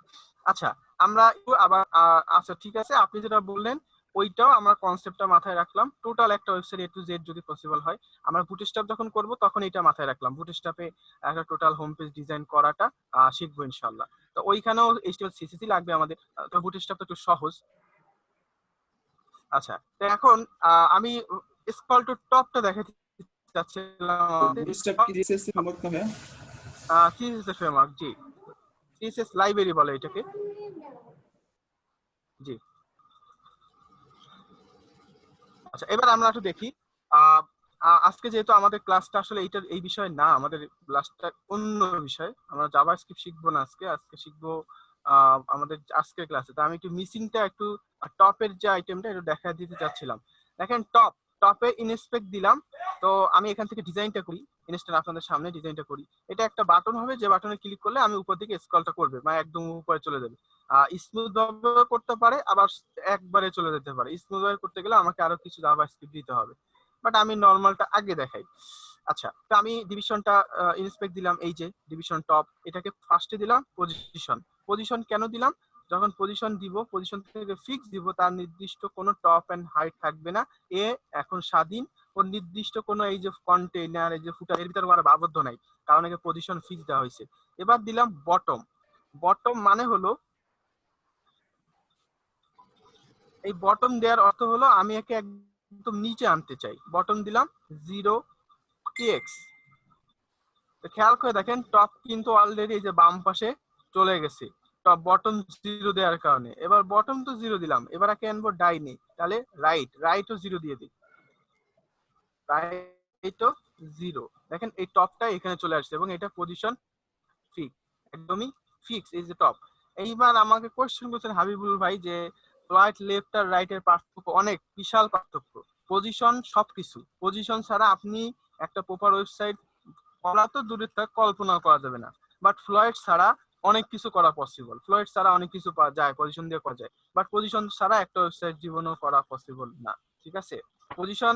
আচ্ছা আমরা আবার আচ্ছা ঠিক আছে, আপনি যেটা বললেন ওইটাও আমরা কনসেপ্টটা মাথায় রাখলাম। টোটাল একটা ওয়েবসাইট A to Z যদি পসিবল হয়, আমরা বুটস্ট্র্যাপ যখন করব তখন এটা মাথায় রাখলাম, বুটস্ট্র্যাপে একটা টোটাল হোম পেজ ডিজাইন করাটা শিখবো ইনশাআল্লাহ। তো ওইখানেও HTML CSS লাগবে আমাদের, তো বুটস্ট্র্যাপ তো একটু সহজ। আচ্ছা তো এখন আমি স্ক্রল টু টপটা দেখাতে চাচ্ছিলাম। বুটস্ট্র্যাপ কি CSS ফ্রেমওয়ার্ক না ভাই? CSS ফ্রেমওয়ার্ক, জি CSS লাইব্রেরি বলে এটাকে। জি আচ্ছা এবার আমরা একটু দেখি, আজকে যেহেতু আমাদের ক্লাসটা আসলে এই বিষয় না, আমাদের ক্লাসটা অন্য বিষয়। আমরা জাভাস্ক্রিপ্ট শিখবো না আজকে শিখবো আমাদের আজকের ক্লাসে। তো আমি একটু মিসিংটা একটু টপের যে আইটেমটা এটা দেখা দিতে চাচ্ছিলাম। দেখেন টপে ইনস্পেক্ট দিলাম, তো আমি এখান থেকে ডিজাইনটা করি, ইনস্ট্যান্ট আপনাদের সামনে ডিজাইনটা করি। এটা একটা বাটন হবে, যে বাটনে ক্লিক করলে আমি উপর দিকে স্ক্রলটা করবে, মানে একদম উপরে চলে যাবে। স্মুথ ভাবে করতে পারে, আবার একবারে চলে যেতে পারে। স্মুথ ভাবে করতে গেলে আমাকে আরো কিছু জাভাস্ক্রিপ্ট দিতে হবে, বাট আমি নরমালটা আগে দেখাই। আচ্ছা তো আমি ডিভিশনটা ইনস্পেক্ট দিলাম, এই যে ডিভিশন টপ, এটাকে ফার্স্টে দিলাম। পজিশন কেন দিলাম? যখন পজিশন দিব, পজিশন থেকে ফিক্স দিব, তার নির্দিষ্ট কোনো টপ এন্ড হাইট থাকবে না। এখন স্বাধীন, ও নির্দিষ্ট কোনো এই যে কন্টেইনার, এই যে ফুটার, এর ভিতরে আর আবদ্ধ নাই, কারণ একে পজিশন ফিক্স দেওয়া হয়েছে। এবার দিলাম বটম মানে হলো, এই বটম দেওয়ার অর্থ হলো আমি একে একদম নিচে আনতে চাই। বটম দিলাম 0px। তো খেয়াল করে দেখেন টপ কিন্তু অলরেডি এই যে বাম পাশে চলে গেছে, টপ বটম 0 দেওয়ার কারণে। এবার বটম তো 0 দিলাম, এবার একে আনবো ডাইনে, তাহলে রাইটও 0 দিয়ে দিই, রাইটও 0। দেখেন এই টপটা এখানে চলে আসছে এবং এটা পজিশন ফিক্স, একদমই ফিক্স, এই যে টপ। এইবার আমাকে কোশ্চেন করছেন হাবিবুল ভাই যে রাইট, লেফট আর রাইট এর পার্থক্য অনেক বিশাল পার্থক্য। পজিশন সবকিছু, পজিশন ছাড়া আপনি একটা প্রপার ওয়েবসাইট করা তো দূরের থাক, কল্পনা করা যাবে না। বাট ফ্লয়েড ছাড়া অনেক কিছু করা পসিবল, ফ্লয়েড ছাড়া অনেক কিছু পাওয়া যায়, পজিশন দিয়ে করা যায়, বাট পজিশন ছাড়া একটা ওয়েবসাইট জীবনেও করা পসিবল না। ঠিক আছে, পজিশন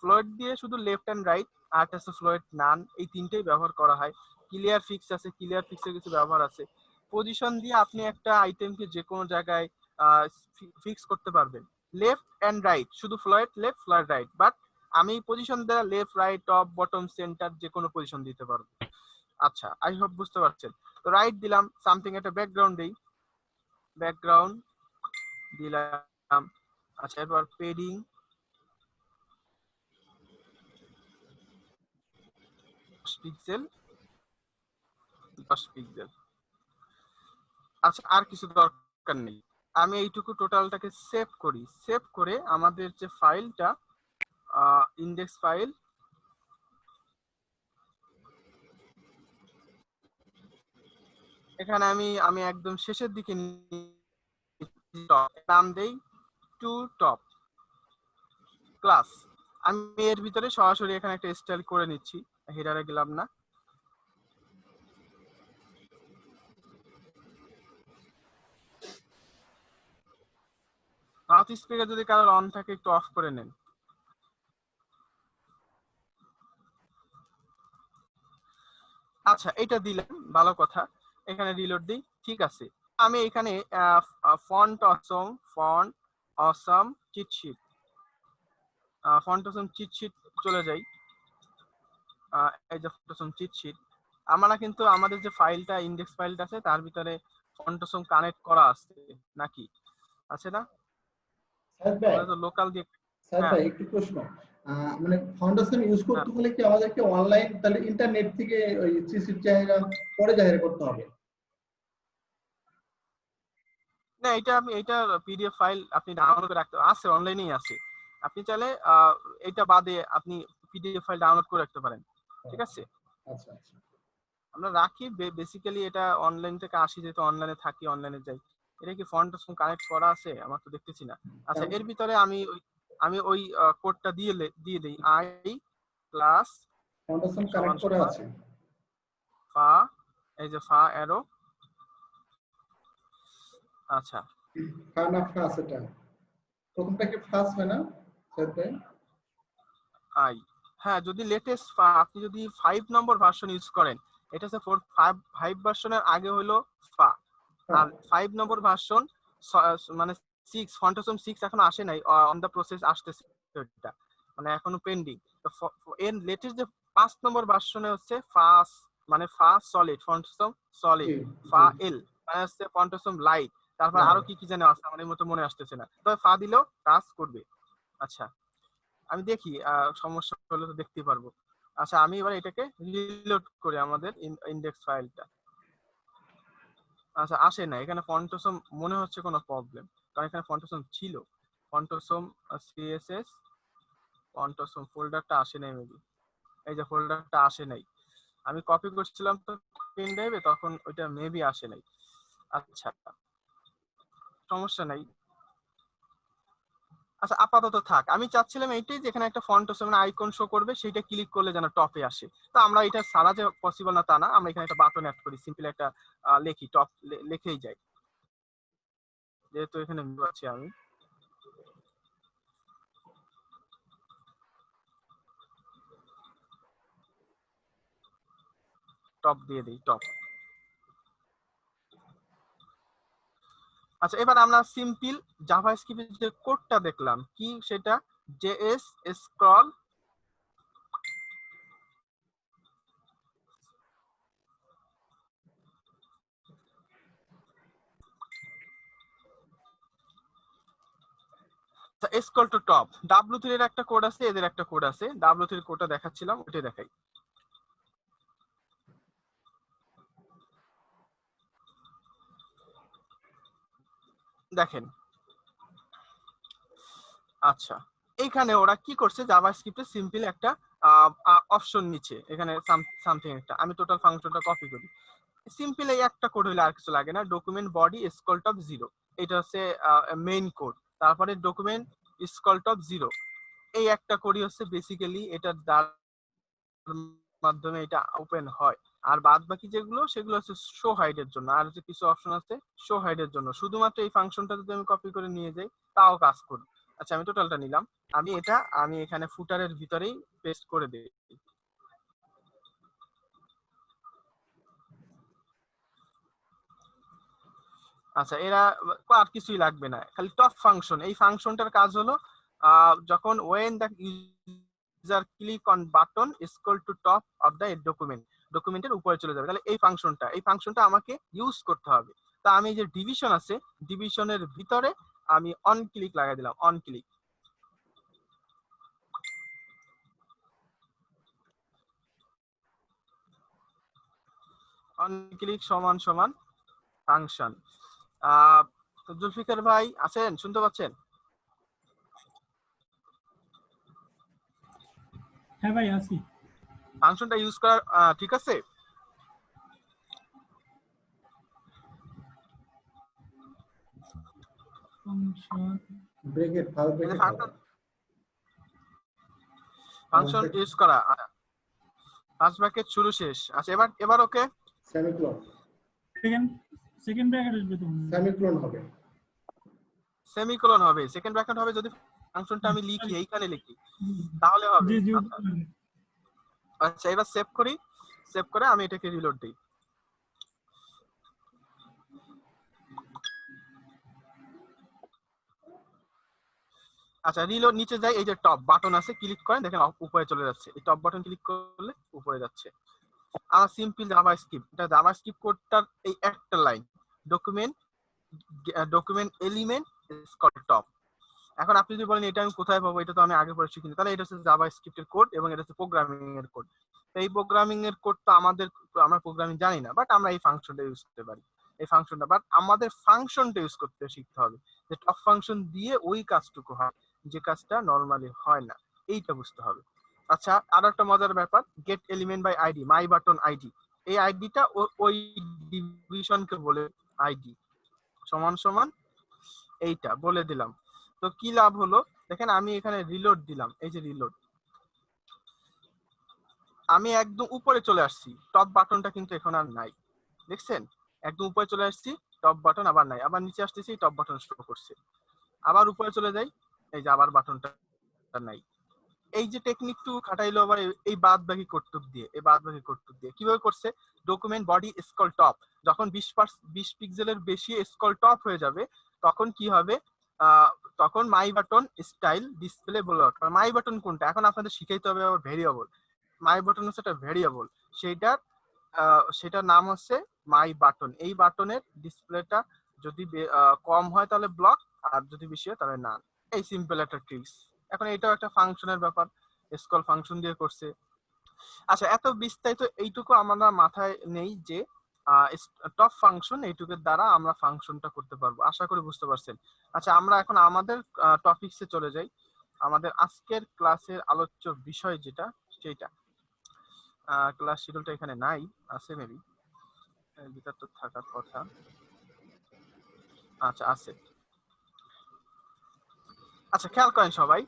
ফ্লয়েড দিয়ে শুধু লেফট এন্ড রাইট আর আছে ফ্লয়েড নান, এই তিনটেই ব্যবহার করা হয়। ক্লিয়ার ফিক্স আছে, ক্লিয়ার ফিক্সের কিছু ব্যবহার আছে। পজিশন দিয়ে আপনি একটা আইটেমকে যে কোনো জায়গায় ফিক্স করতে পারবেন, লেফট এন্ড রাইট, শুধু Floyd left Floyd right. But আমি পজিশন দ্বারা left right top bottom centre যে কোনো পজিশন দিতে পারবো। আচ্ছা, আই হোপ বুঝতে পারছেন। তো রাইট দিলাম, সামথিং একটা ব্যাকগ্রাউন্ড দেই, ব্যাকগ্রাউন্ড দিলাম। আচ্ছা, এরপর পেডিং, পিক্সেল 10 পিক্সেল। আচ্ছা, আর কিছু দরকার নেই, আমি এইটুকু টোটালটাকে সেভ করি। সেভ করে আমাদের যে ফাইলটা ইন্ডেক্স ফাইল, এখানে আমি একদম শেষের দিকে নাম দেই টু টপ ক্লাস। আমি এর ভিতরে সরাসরি এখানে একটা স্টাইল করে নিচ্ছি, হেডারে গেলাম না। মাউথ স্পিকার যদি কারোর অন থাকে একটু অফ করে নেন। আচ্ছা, এটা দিলাম, ভালো কথা। এখানে রিলোড দিই, ঠিক আছে। আমি এখানে font awesome cheat sheet, font awesome cheat sheet চলে যাই। এই যে ফন্ট অসম চিট শিট, আমরা কিন্তু আমাদের যে ফাইলটা ইন্ডেক্স ফাইলটা আছে তার ভিতরে ফন্ট অসম কানেক্ট করা আছে নাকি, আছে না? আমরা তো লোকাল দিয়ে। স্যার ভাই একটু প্রশ্ন, মানে ফাউন্ডেশন ইউজ করতে হলে কি আমাদেরকে অনলাইন তাহলে ইন্টারনেট থেকে ওই সিসি চাহিদা পরে জাহির করতে হবে? না, এটা পিডিএফ ফাইল আপনি ডাউনলোড করে রাখতে আছে, অনলাইনেই আছে। আপনি চাইলে এটা বাদে আপনি পিডিএফ ফাইল ডাউনলোড করে রাখতে পারেন, ঠিক আছে? আচ্ছা আচ্ছা, আমরা রাখি বেসিক্যালি এটা অনলাইন থেকে আসি, যেহেতু অনলাইনে থাকি, অনলাইনে যাই। এটা কি ফন্ট কানেক্ট করা আছে? আমার তো দেখতেছি না। আচ্ছা, এর ভিতরে আমি ওই কোডটা দিয়ে দেই, আই প্লাস ফাউন্ডেশন কানেক্ট করা আছে, ফা, এই যে ফা অ্যারো। আচ্ছা, ফা না ফাস, এটা প্রথমটা কি ফাস হয় না স্যার ভাই? আই, হ্যাঁ, যদি লেটেস্ট আপনি যদি 5 নম্বর ভার্সন ইউজ করেন, এটা হচ্ছে 5 ভার্সনের আগে হলো ফা, আর 5 নম্বর ভার্সন মানে 6, ফন্টসম 6 এখনো আসে নাই, অন দা প্রসেস আসতেছে, এটা মানে এখনো পেন্ডিং। তো এর লেটেস্ট যে 5 নম্বর ভার্সনে হচ্ছে ফাস, মানে ফা সলিড, ফন্টসম সলিড, ফা এল মানে হচ্ছে ফন্টসম লাইট, তারপর আরো কি কি জানা আছে আমার এই মতো মনে আসতেছে না, তবে ফা দিলেও কাজ করবে। আচ্ছা, আমি দেখি সমস্যা হলে তো দেখতে পারবো। আচ্ছা, আমি এবার এটাকে রিলোড করি আমাদের ইন্ডেক্স ফাইলটা। আচ্ছা, আসে না এখানে ফন্টসম, মনে হচ্ছে কোনো প্রবলেম, কারণ এখানে ফন্টসম ছিল, ফন্টসম সিএসএস ফন্টসম ফোল্ডারটা আসে নাই মেবি, এই যে ফোল্ডারটা আসে নাই, আমি কপি করছিলাম তো পেন ড্রাইভে, তখন ওইটা মেবি আসে নাই। আচ্ছা, সমস্যা নাই। আচ্ছা, আপাতত থাক। আমি চাচ্ছিলাম এইটাই, যেখানে একটা ফন্ট মানে আইকন শো করবে, সেটা ক্লিক করলে যেন টপে আসে। তো আমরা এটা সারা যে পসিবল না তা না, আমরা এখানে একটা বাটন অ্যাড করি, সিম্পল একটা লিখি, টপ লিখেই যাই, যেহেতু এখানে ভিউ আছে। আমি টপ দিয়ে দিই, টপ। আচ্ছা, এবার আমরা সিম্পল জাভাস্ক্রিপ্টের যে কোডটা দেখলাম, কি সেটা JS scroll scroll to top. W3 এর একটা কোড আছে, এদের একটা কোড আছে। W3 এর কোডটা দেখাচ্ছিলাম, ওইটাই দেখাই। দেখেন, আচ্ছা, এইখানে ওরা কি করছে, জাভাস্ক্রিপ্টে সিম্পল একটা অপশন নিচে, এখানে সামথিং একটা, আমি টোটাল ফাংশনটা কপি করি। সিম্পল এই একটা কোড হইলে আর কিছু লাগে না, ডকুমেন্ট বডি স্ক্রল টপ 0, এটা হচ্ছে মেইন কোড, তারপরে ডকুমেন্ট স্কল টপ 0, এই একটা কোডই হচ্ছে বেসিক্যালি এটা মাধ্যমে এটা ওপেন হয়। আর বাদ বাকি যেগুলো সেগুলো হচ্ছে শো হাইডের জন্য, আর যে কিছু অপশন আছে শো হাইডের জন্য। শুধুমাত্র এই ফাংশনটা যদি আমি কপি করে নিয়ে যাই তাও কাজ করবে। আচ্ছা আমি টোটালটা নিলাম, আমি এখানে ফুটারের ভিতরেই পেস্ট করে দিই। আচ্ছা এরা আর কিছুই লাগবে না, খালি টপ ফাংশন। এই ফাংশনটার কাজ হলো যখন when the user click on button scroll to top of the ডকুমেন্টের উপরে চলে যাবে, তাহলে এই ফাংশনটা আমাকে ইউজ করতে হবে। তা আমি যে ডিভিশন আছে ডিভিশনের ভিতরে আমি অন ক্লিক লাগাই দিলাম, অন ক্লিক সমান সমান ফাংশন। তো জুলফিকার ভাই আছেন, শুনতে পাচ্ছেন? হ্যাঁ ভাই আছি। ফাংশনটা ইউজ করা ঠিক আছে? Bracket file bracket function use করা ফার্স্ট ব্র্যাকেট শুরু শেষ। আচ্ছা এবার ওকে সেমিকোলন সেকেন্ড ব্র্যাকেট আসবে তো সেমিকোলন হবে, সেমিকোলন হবে, সেকেন্ড ব্র্যাকেট হবে যদি ফাংশনটা আমি লিখি এইখানে লিখি তাহলে হবে। আচ্ছা এবার সেভ করি, সেভ করে আমি এটাকে রিলোড দিই। আচ্ছা রিলোড নিচে যাই, এই যে টপ বাটন আছে ক্লিক করেন, দেখেন উপরে চলে যাচ্ছে। এই টপ বাটন ক্লিক করলে উপরে যাচ্ছে। আমার সিম্পল জাভাস্ক্রিপ্ট, এটা জাভাস্ক্রিপ্ট কোডটার এই একটা line, document element scroll top. এখন আপনি যদি বলেন এটা আমি কোথায় পাবো, এটা তো আমি আগে পড়ে শিখিনি, তাহলে এটা হচ্ছে জাভাস্ক্রিপ্টের কোড এবং এটা হচ্ছে প্রোগ্রামিং এর কোড। এই প্রোগ্রামিং এর কোড তো আমরা প্রোগ্রামিং জানি না, বাট আমরা এই ফাংশনটা ইউজ করতে পারি। এই ফাংশনটা বাট আমাদের ফাংশনটা ইউজ করতে শিখতে হবে, যে টপ ফাংশন দিয়ে ওই কাজটুকু হয় যে কাজটা নরমালি হয় না, এইটা বুঝতে হবে। আচ্ছা আর একটা মজার ব্যাপার, get element by ID, my button ID, এই আইডিটা ওই ডিভিশনকে বলে আইডি সমান সমান এইটা বলে দিলাম। তো কি লাভ হলো দেখেন, আমি এখানে রিলোড দিলাম, এই যে রিলোড, আমি একদম উপরে চলে আসছি, টপ বাটনটা কিন্তু এখন আর নাই, দেখছেন? একদম উপরে চলে আসছি, টপ বাটন আবার নাই, আবার নিচে আসতেছি টপ বাটন শো করছে, আবার উপরে চলে যাই, এই যে আবার বাটনটা নাই। এই যে টেকনিকটু খাটাইলো আবার এই বাদ বাকি কোডটুক দিয়ে, কিভাবে করছে? ডকুমেন্ট বডি স্ক্রল টপ, যখন 20 পিক্সেলের বেশি স্ক্রল টপ হয়ে যাবে তখন কি হবে, তখন মাই বাটন স্টাইল ডিসপ্লে ব্লক। মাই বাটন কোনটা এখন আপনাদের শিখাইতে হবে, আবার ভেরিয়েবল। মাই বাটন হচ্ছে একটা ভেরিয়েবল, সেটার নাম হচ্ছে মাই বাটন। এই বাটনের ডিসপ্লেটা যদি কম হয় তাহলে ব্লক, আর যদি বেশি হয় তাহলে না। এই সিম্পল একটা ট্রিক্স। এখন এটাও একটা ফাংশনের ব্যাপার, স্কল ফাংশন দিয়ে করছে। আচ্ছা এত বিস্তারিত এইটুকু আমরা মাথায় নেই যে টপ ফাংশন, এইটুকুর দ্বারা আমরা ফাংশনটা করতে পারবো। আশা করি বুঝতে পারছেন। আচ্ছা আমরা এখন আমাদের টপিকসে চলে যাই। আমাদের আজকের ক্লাসের আলোচ্য বিষয় যেটা, সেটা ক্লাস শিডিউলটা এখানে নাই, আছে মেবি, ভিতর তো থাকার কথা। আচ্ছা আছে। আচ্ছা খেয়াল করেন সবাই,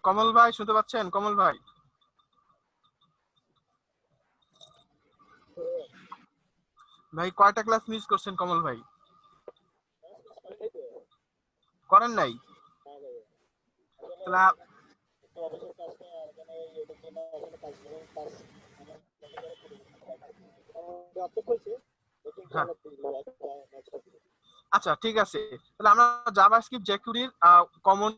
কমল ভাই শুনতে পাচ্ছেন? কমল ভাই কয়টা ক্লাস মিস করছেন? কমল ভাই করেন নাই? আচ্ছা ঠিক আছে, তাহলে আমরা জাভাস্ক্রিপ্ট jQuery কমন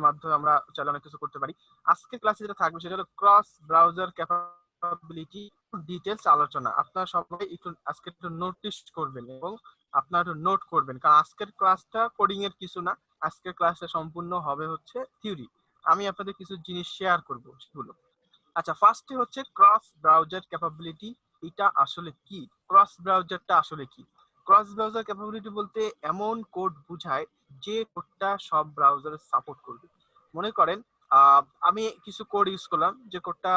মাধ্যমে আমরা চাইলে অনেক কিছু করতে পারি। আজকে ক্লাসে যেটা থাকবে সেটা হলো ক্রস ব্রাউজার ক্যাপাবিলিটি ডিটেইলস আলোচনা। আপনারা সবাই আজকে একটু নোটিস করবেন এবং আপনারা একটু নোট করবেন, কারণ আজকের ক্লাসটা কোডিং এর কিছু না, আজকের ক্লাসটা সম্পূর্ণ হবে হচ্ছে থিওরি। আমি আপনাদের কিছু জিনিস শেয়ার করব সেগুলো। আচ্ছা ফার্স্টে হচ্ছে ক্রস ব্রাউজার ক্যাপাবিলিটি, এটা আসলে কি? ক্রস ব্রাউজারটা আসলে কি? ক্রস ব্রাউজার ক্যাপাবিলিটি বলতে এমন কোড বোঝায় যে কোডটা সব ব্রাউজারে সাপোর্ট করবে। মনে করেন আমি কিছু কোড ইউজ করলাম, যে কোডটা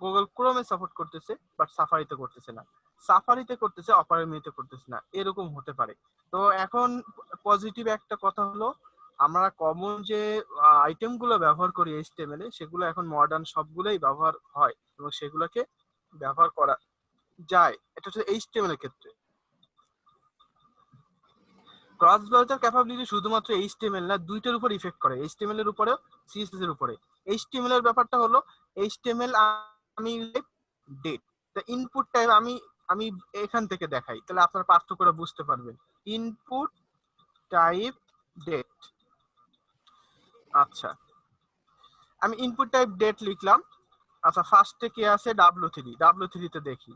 গুগল ক্রোমে সাপোর্ট করতেছে বাট সাফারিতে করতেছে না, সাফারিতে করতেছে অপারা মিনিতে করতেছে না, এরকম হতে পারে। তো এখন পজিটিভ একটা কথা হলো, আমরা কমন যে আইটেম গুলো ব্যবহার করি এইচটিএমএল এ, সেগুলো এখন মডার্ন সবগুলোই ব্যবহার হয় এবং সেগুলোকে ব্যবহার করা যায়। এটা হচ্ছে এইচটিএমএল এর ক্ষেত্রে। ক্রস ব্রাউজার ক্যাপাবিলিটি শুধুমাত্র এইচটিএমএল না, দুইটার উপর ইফেক্ট করে, এইচটিএমএল এর উপরেও সিএসএস এর উপরে। এইচটিএমএল এর ব্যাপারটা হলো, এইচটিএমএল আমি ডেট, তা ইনপুট টাইপ আমি এখান থেকে দেখাই, তাহলে আপনার পার্থক্যটা বুঝতে পারবেন। ইনপুট টাইপ ডেট, আচ্ছা আমি ইনপুট টাইপ ডেট লিখলাম। আচ্ছা ফার্স্টে কি আছে, W3 তে দেখি,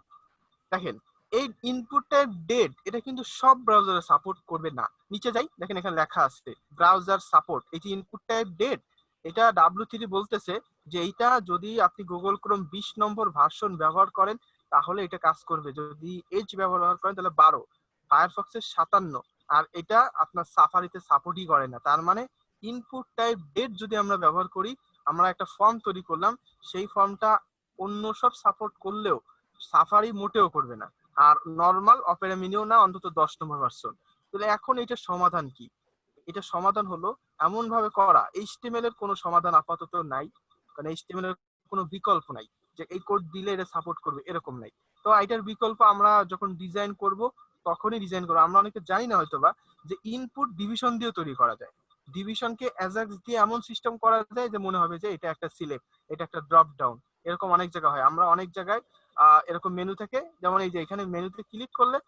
দেখেন এই ইনপুট টাইপ ডেট এটা কিন্তু সব ব্রাউজারে সাপোর্ট করবে না। নিচে যাই, দেখেন এখানে লেখা আছে ব্রাউজার সাপোর্ট, এই যে ইনপুট টাইপ ডেট, এটা W3 বলতেছে যে এইটা যদি আপনি গুগল ক্রোম 20 নম্বর ভার্সন ব্যবহার করেন তাহলে এটা কাজ করবে, যদি এজ ব্যবহার করেন তাহলে 12, ফায়ারফক্সের 57, আর এটা আপনার সাফারিতে সাপোর্টই করে না। তার মানে ইনপুট টাইপ ডেট যদি আমরা ব্যবহার করি, আমরা একটা ফর্ম তৈরি করলাম, সেই ফর্মটা অন্য সব সাপোর্ট করলেও সাফারি মোটেও করবে না, আর নরমাল অপেরা মিনিও না, অন্তত 10 নম্বর ভার্সন। তাহলে এখন এটার সমাধান কি? এটা সমাধান হলো এমন ভাবে করা, এইচটিএমএল এর কোনো সমাধান আপাতত নাই, কারণ এইচটিএমএল এর কোনো বিকল্প নাই যে এই কোড দিলে এটা সাপোর্ট করবে, এরকম নাই। তো এটার বিকল্প আমরা যখন ডিজাইন করব তখনই ডিজাইন করব। আমরা অনেকে জানি না হয়তোবা যে ইনপুট ডিভিশন দিয়ে তৈরি করা যায়, ডিভিশনকে অ্যাজাক্স দিয়ে এমন সিস্টেম করা যায় যে মনে হবে যে এটা একটা সিলেক্ট, এটা একটা ড্রপ ডাউন, এরকম অনেক জায়গা হয়। আমরা অনেক জায়গায় এরকম মেনু থেকে, যেমন এই যে এখানে মেনুতে ক্লিক করলে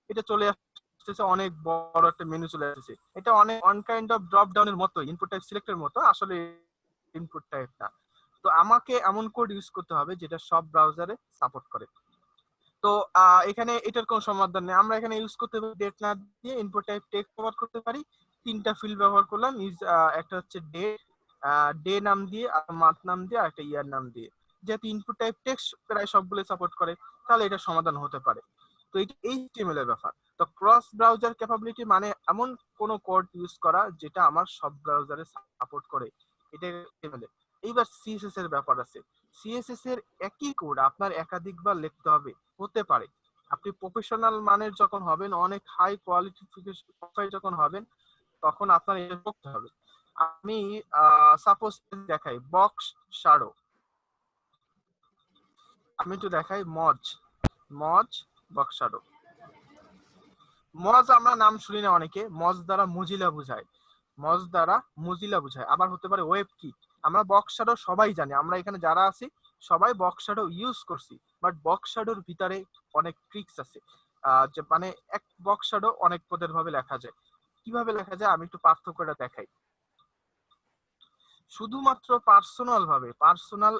এটা চলে আসতেছে, অনেক বড় একটা মেনু চলে আসছে, এটা অনেক ওয়ান কাইন্ড অফ ড্রপ ডাউনের মতো, ইনপুট টাইপ সিলেক্টের মতো, আসলে ইনপুট টাইপ না। তো আমাকে এমন কোড ইউজ করতে হবে যেটা সব ব্রাউজারে সাপোর্ট করে। তো এখানে এটার কোনো সমাধান নেই, আমরা এখানে ইউজ করতে পারি ডেট না দিয়ে ইনপুট টাইপ টেক্সট ব্যবহার করতে পারি। তিনটা ফিল্ড ব্যবহার করলাম, একটা হচ্ছে ডে নাম দিয়ে, আর মান্থ নাম দিয়ে, আর একটা ইয়ার নাম দিয়ে। যেহেতু ইনপুট টাইপ টেক্সট প্রায় সবগুলো সাপোর্ট করে, তাহলে এটা সমাধান হতে পারে। তো এটা এইচটিএমএল এর ব্যাপার। তো ক্রস ব্রাউজার ক্যাপাবিলিটি মানে এমন কোন কোড ইউজ করা যেটা আমার সব ব্রাউজারে সাপোর্ট করে, এটা এইচটিএমএল এর। এইবার সিএসএস এর ব্যাপার আছে। সিএসএস এর একই কোড আপনার একাধিকবার লিখতে হবে, হতে পারে আপনি প্রফেশনাল মানের যখন হবেন, অনেক হাই কোয়ালিটি প্রোফাইল যখন হবেন, তখন আপনার এটা করতে হবে। আমি সাপোজ দেখাই বক্স শ্যাডো, আমি একটু দেখাই মজ বক্স শ্যাডো। মজ আমরা নাম শুনি না অনেকে, মজ দ্বারা মজিলা বুঝায়, আবার হতে পারে ওয়েব কি। আমরা বক্স শ্যাডো সবাই জানি, আমরা এখানে যারা আছি সবাই বক্স শ্যাডো ইউজ করছি, বাট বক্স শ্যাডোর ভিতরে অনেক ট্রিক্স আছে, যে মানে এক বক্স শ্যাডো অনেক পদের ভাবে লেখা যায়। কিভাবে লেখা যায় আমি একটু পার্থক্যটা দেখাই। শুধুমাত্র পার্সোনাল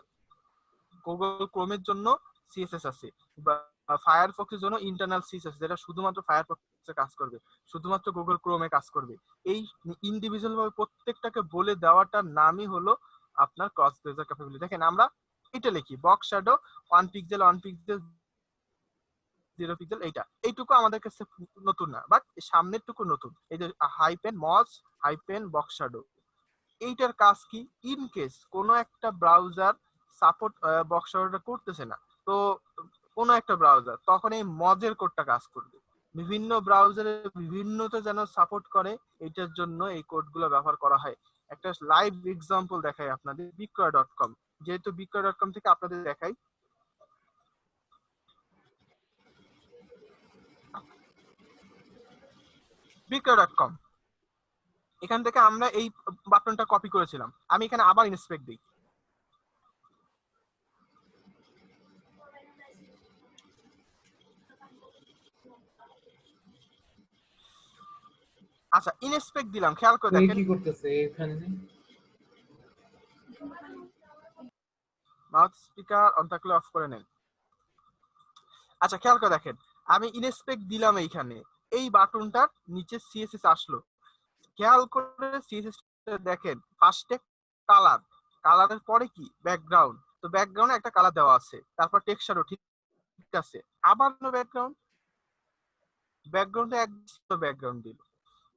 গুগল ক্রোমের জন্য সিএসএস আছে, বা ফায়ারফক্সের জন্য ইন্টারনাল সিএসএস, যেটা শুধুমাত্র ফায়ারফক্সে কাজ করবে, শুধুমাত্র গুগল ক্রোমে কাজ করবে। এই ইন্ডিভিজুয়াল ভাবে প্রত্যেকটাকে বলে দেওয়াটার নামই হলো আপনার ক্রস ব্রাউজার ক্যাপাবিলিটি। দেখেন আমরা এটা লিখি বক্স শ্যাডো 1 পিক্সেল 0 পিক্সেল, এইটুকু আমাদের কাছে নতুন না, বাট সামনের টুকু নতুন। এই যে হাইপেন বক্স শ্যাডো, এইটার কাজ কি? ইন কেস কোনো একটা ব্রাউজার সাপোর্ট বক্স শ্যাডোটা করতেছে না, তো কোনো একটা ব্রাউজার, তখন এই মজের কোডটা কাজ করবে। বিভিন্ন ব্রাউজারে বিভিন্নটা যেন সাপোর্ট করে, এটার জন্য এই কোডগুলো ব্যবহার করা হয়। একটা লাইভ এক্সাম্পল দেখাই আপনাদের, বিক্রয়.com, যেহেতু বিক্রয়.com থেকে আপনাদের দেখাই। বিক্রয়.com, এখান থেকে আমরা এই বাটনটা কপি করেছিলাম, আমি এখানে আবার ইন্সপেক্ট দিই। আচ্ছা ইনস্পেক্ট দিলাম, খেয়াল করে দেখেন কি করতেছে এখানে, মাউথ স্পিকার অন থাকলে অফ করে নেন। আচ্ছা খেয়াল করে দেখেন, আমি ইনস্পেক্ট দিলাম, এইখানে এই বাটনটার নিচে সিএসএস আসলো। খেয়াল করে সিএসএস দেখেন, ফার্স্টে কালারের পরে কি ব্যাকগ্রাউন্ড, তো ব্যাকগ্রাউন্ডে একটা কালার দেওয়া আছে, তারপর টেক্সচারও ঠিক আছে, আবার ব্যাকগ্রাউন্ডে এক ব্যাকগ্রাউন্ড দিল।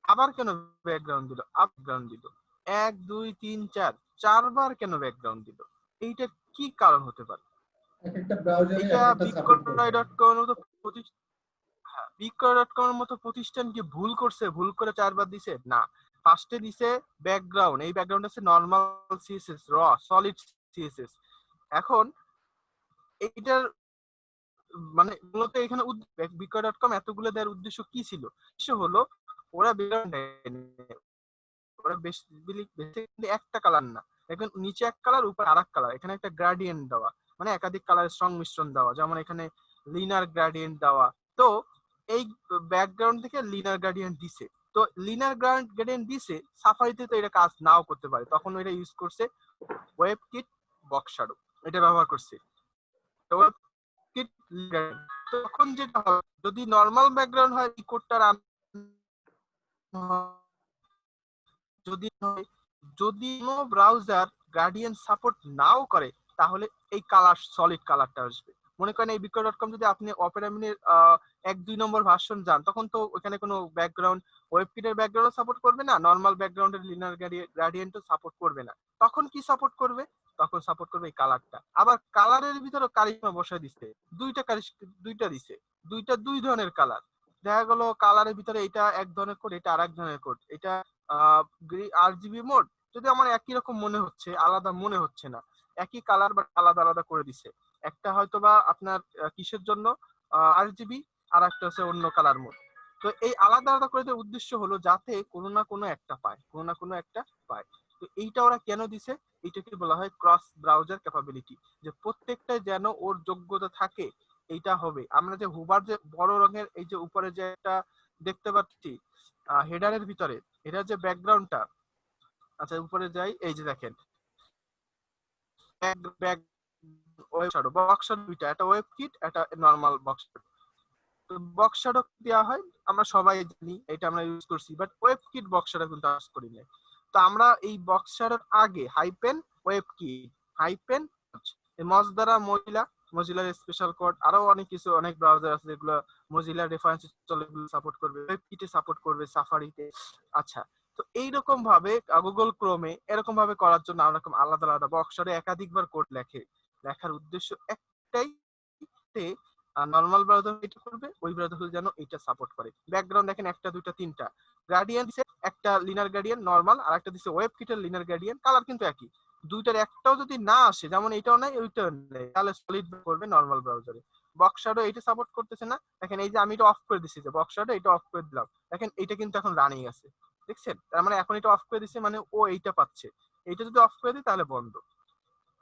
আবার কেন ব্যাকগ্রাউন্ড দিল, ব্যাকগ্রাউন্ড দিল, 1 2 3 4 চারবার কেন ব্যাকগ্রাউন্ড দিল? এইটা কি কারণ হতে পারে? এক একটা ব্রাউজারে এটা এক একটা সাপোর্ট করবে। বিক্রয়.com এর মতো বিক্রয়.com এর মতো প্রতিষ্ঠান কি ভুল করছে, ভুল করে চারবার দিছে? না, ফার্স্টে দিছে ব্যাকগ্রাউন্ড, এই ব্যাকগ্রাউন্ড আছে নরমাল সিএসএস, র সলিড সিএসএস। এখন এইটার মানে মূলত এখানে বিক্রয়.com এতগুলো দেওয়ার উদ্দেশ্য কি ছিল? উদ্দেশ্য হলো ওরা ব্যাকগ্রাউন্ড ওরা বেসিক্যালি একটা কালার না, এখন নিচে এক কালার উপর আরেক কালার, এখানে একটা গ্রেডিয়েন্ট দেওয়া, মানে একাধিক কালারের সংমিশ্রণ দেওয়া, যেমন এখানে লিনার গ্রেডিয়েন্ট দেওয়া। তো এই ব্যাকগ্রাউন্ড থেকে লিনার গ্রেডিয়েন্ট দিছে, তো লিনার গ্রেডিয়েন্ট দিছে, সাফারিতে তো এটা কাজ নাও করতে পারে, তখন এটা ইউজ করছে ওয়েবকিট বক্স শ্যাডো, এটা ব্যবহার করছে। তো ওয়েবকিট তখন যেটা হবে, যদি নরমাল ব্যাকগ্রাউন্ড হয় এই কোডটা রান যদি যদি কোনো ব্রাউজার গ্রেডিয়েন্ট সাপোর্ট নাও করে তাহলে এই কালার সলিড কালারটা আসবে। মনে করেন এই বিক্রয়.com যদি আপনি অপেরা মিনির 1-2 নম্বর ভার্সন যান, তখন তো ওখানে কোনো ব্যাকগ্রাউন্ড ওয়েবকিটের ব্যাকগ্রাউন্ড সাপোর্ট করবে না, নরমাল ব্যাকগ্রাউন্ডের লিনিয়ার গ্রেডিয়েন্টও সাপোর্ট করবে না। তখন কি সাপোর্ট করবে? তখন সাপোর্ট করবে এই কালারটা। আবার কালারের ভিতরে কারিশমা বসায় দিচ্ছে, দুইটা দিছে, দুই ধরনের কালার। দেখা গেল কালারের ভিতরে এটা এক ধরনের কোড, এটা আরেক ধরনের কোড, এটা আরজিবি মোড, যদি আমার একই রকম মনে হচ্ছে, আলাদা মনে হচ্ছে না, একই কালার বা আলাদা আলাদা করে দিছে। একটা হয়তো বা আপনার কিসের জন্য আরজিবি, আর একটা হচ্ছে অন্য কালার মোড। তো এই আলাদা আলাদা করে দেওয়ার উদ্দেশ্য হলো যাতে কোনো না কোনো একটা পায়, তো এইটা ওরা কেন দিছে? এইটাকে বলা হয় ক্রস ব্রাউজার ক্যাপাবিলিটি, যে প্রত্যেকটা যেন ওর যোগ্যতা থাকে এইটা হবে। আমরা যে হুবার যে বড় রঙের এই যে উপরে যে একটা দেখতে পাচ্ছি হেডারের ভিতরে, এটা যে ব্যাকগ্রাউন্ডটা, আচ্ছা উপরে যাই, এই যে দেখেন ওয়েব শ্যাডো বক্স শ্যাডো দুইটা, একটা ওয়েব কিট, একটা নরমাল বক্স শ্যাডো। তো বক্স শ্যাডো দেওয়া হয়, আমরা সবাই জানি, এটা আমরা ইউজ করছি, but webkit box shadow কিন্তু ইউজ করি না। তো আমরা এই বক্স শ্যাডোর আগে হাইপেন ওয়েব কিট হাইপেন মজদারা মজিলার স্পেশাল কোড, আরো অনেক কিছু, অনেক ব্রাউজার আছে যেগুলো মজিলা রেফারেন্স সাপোর্ট করবে, ওয়েব কিটে সাপোর্ট করবে, সাফারিতে। আচ্ছা, তো এইরকম ভাবে গুগল ক্রোমে এরকম ভাবে করার জন্য আমরা আলাদা আলাদা বক্স শ্যাডো একাধিকবার কোড লেখার উদ্দেশ্য একটাই, নরমাল ব্রাউজার এটা করবে, ওই ব্রাউজার যেন এটা সাপোর্ট করে। ব্যাকগ্রাউন্ড দেখেন একটা দুইটা তিনটা গ্রেডিয়েন্ট দিছে, একটা লিনার গ্রেডিয়েন্ট নরমাল, আর একটা দিছে ওয়েব কিটের লিনার গ্রেডিয়েন্ট, কালার কিন্তু একই। দুইটার একটাও যদি না আসে, যেমন এটাও নাই ওইটাও নেই, তাহলে সলিড করবে নরমাল ব্রাউজারে। বক্স শ্যাডো এটা সাপোর্ট করতেছে না, দেখেন এই যে আমি এটা অফ করে দিছি, যে বক্স শ্যাডো এটা অফ করে দিলাম, দেখেন এটা কিন্তু এখন রানিং আছে, দেখছেন? তার মানে এখন এটা অফ করে দিছে, মানে ও এইটা পাচ্ছে। এইটা যদি অফ করে দিই তাহলে বন্ধ।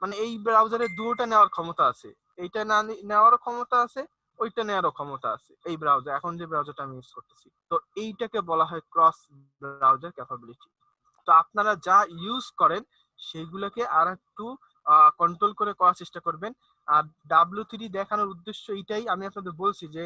মানে এই ব্রাউজারে দুটোটা নেওয়ার ক্ষমতা আছে, এইটা না নেওয়ারও ক্ষমতা আছে, ওইটা নেওয়ারও ক্ষমতা আছে এই ব্রাউজার, এখন যে ব্রাউজারটা আমি ইউজ করতেছি। তো এইটাকে বলা হয় ক্রস ব্রাউজার ক্যাপাবিলিটি। তো আপনারা যা ইউজ করেন সেগুলোকে আর একটু কন্ট্রোল করে করার চেষ্টা করবেন। আর W3 দেখানোর উদ্দেশ্য এইটাই, আমি আপনাদের বলছি যে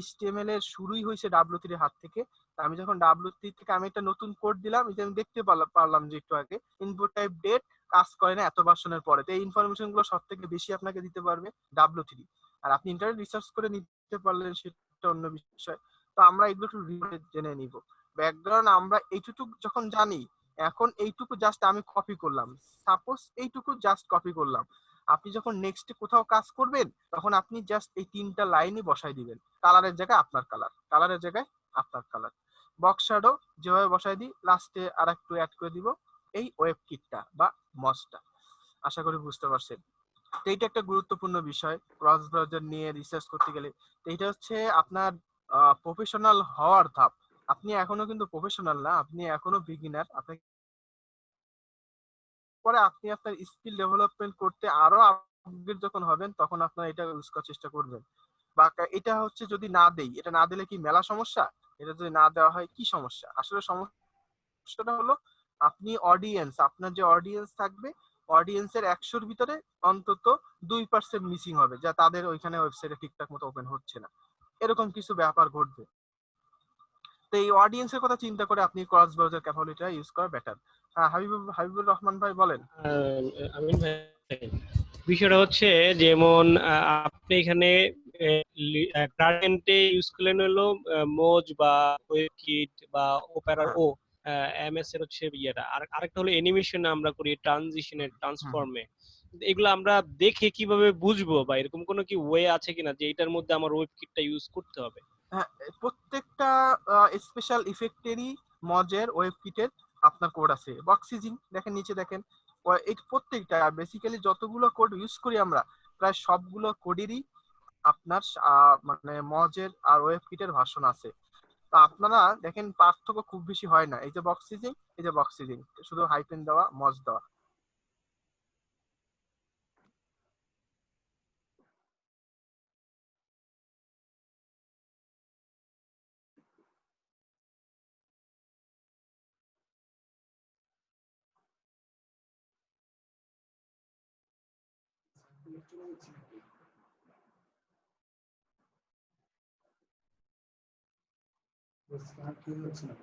HTML এর শুরুই হয়েছে W3 হাত থেকে। আমি যখন W3 থেকে আমি একটা নতুন কোড দিলাম, এটা আমি দেখতে পারলাম যে একটু আগে ইনপুট টাইপ ডেট কাজ করে না এত ভার্সনের পরে, তো এই ইনফরমেশন গুলো সব থেকে বেশি আপনাকে দিতে পারবে W3। আর আপনি ইন্টারনেট রিসার্চ করে নিতে পারলেন সেটা অন্য বিষয়। তো আমরা এগুলো একটু জেনে নিব। ব্যাকগ্রাউন্ড আমরা এইটুকু যখন জানি, এখন এইটুকু জাস্ট আমি কপি করলাম, সাপোজ এইটুকু জাস্ট কপি করলাম, আপনি যখন নেক্সট কোথাও কাজ করবেন তখন আপনি জাস্ট এই তিনটা লাইনই বসাই দিবেন, কালারের জায়গায় আপনার কালার, কালারের জায়গায় আপনার কালার। বক্স শ্যাডো যেভাবে বসাই দিই, লাস্টে আর একটু অ্যাড করে দিব এই ওয়েব কিটটা বা মসটা। আশা করি বুঝতে পারছেন। তো এইটা একটা গুরুত্বপূর্ণ বিষয় ক্রস ব্রাউজার নিয়ে রিসার্চ করতে গেলে। তো এটা হচ্ছে আপনার প্রফেশনাল হওয়ার ধাপ। আপনি এখনো কিন্তু প্রফেশনাল না, আপনি এখনো বিগিনার। আপনাকে পরে আপনি আপনার স্কিল ডেভেলপমেন্ট করতে আরো আপগ্রেড যখন হবেন তখন আপনারা এটা ইউজ করার চেষ্টা করবেন। বা এটা হচ্ছে যদি না দেই, এটা না দিলে কি মেলা সমস্যা? এটা যদি না দেওয়া হয় কি সমস্যা? আসলে সমস্যাটা হলো আপনি অডিয়েন্স, আপনার যে অডিয়েন্স থাকবে, অডিয়েন্সের 100-র ভিতরে অন্তত 2% মিসিং হবে, যা তাদের ওইখানে ওয়েবসাইটে ঠিকঠাক মতো ওপেন হচ্ছে না, এরকম কিছু ব্যাপার ঘটবে। তো এই অডিয়েন্সের কথা চিন্তা করে আপনি ক্রস ব্রাউজার ক্যাপাবিলিটিটা ইউজ করা বেটার। হ্যাঁ, হাবিবুর রহমান ভাই বলেন। আমিন ভাই, বিষয়টা হচ্ছে যেমন আপনি এখানে গ্রাডিয়েন্টে ইউজ করলেন হলো মোজ বা ওয়েবকিট বা ওপেরা হ্যাঁ। ও এমএস এর হচ্ছে ইয়েটা, আর আরেকটা হলো অ্যানিমেশন আমরা করি, ট্রানজিশনে, ট্রান্সফর্মে। এগুলো আমরা দেখে কিভাবে বুঝবো, বা এরকম কোনো কি ওয়ে আছে কিনা যে এটার মধ্যে আমার ওয়েবকিটটা ইউজ করতে হবে? হ্যাঁ, প্রত্যেকটা স্পেশাল ইফেক্টেরই মজের ওয়েব কিটের আপনার কোড আছে। বক্সিজিং দেখেন, নিচে দেখেন, এই প্রত্যেকটা বেসিক্যালি যতগুলো কোড ইউজ করি আমরা, প্রায় সবগুলো কোডেরই আপনার মানে মজের আর ওয়েব কিটের ভার্সন আছে। তো আপনারা দেখেন পার্থক্য খুব বেশি হয় না। এই যে বক্সিজিং, এই যে বক্সিজিং, শুধু হাইপেন দেওয়া, মজ দেওয়া। স্টার্ট হয়ে যাচ্ছে না।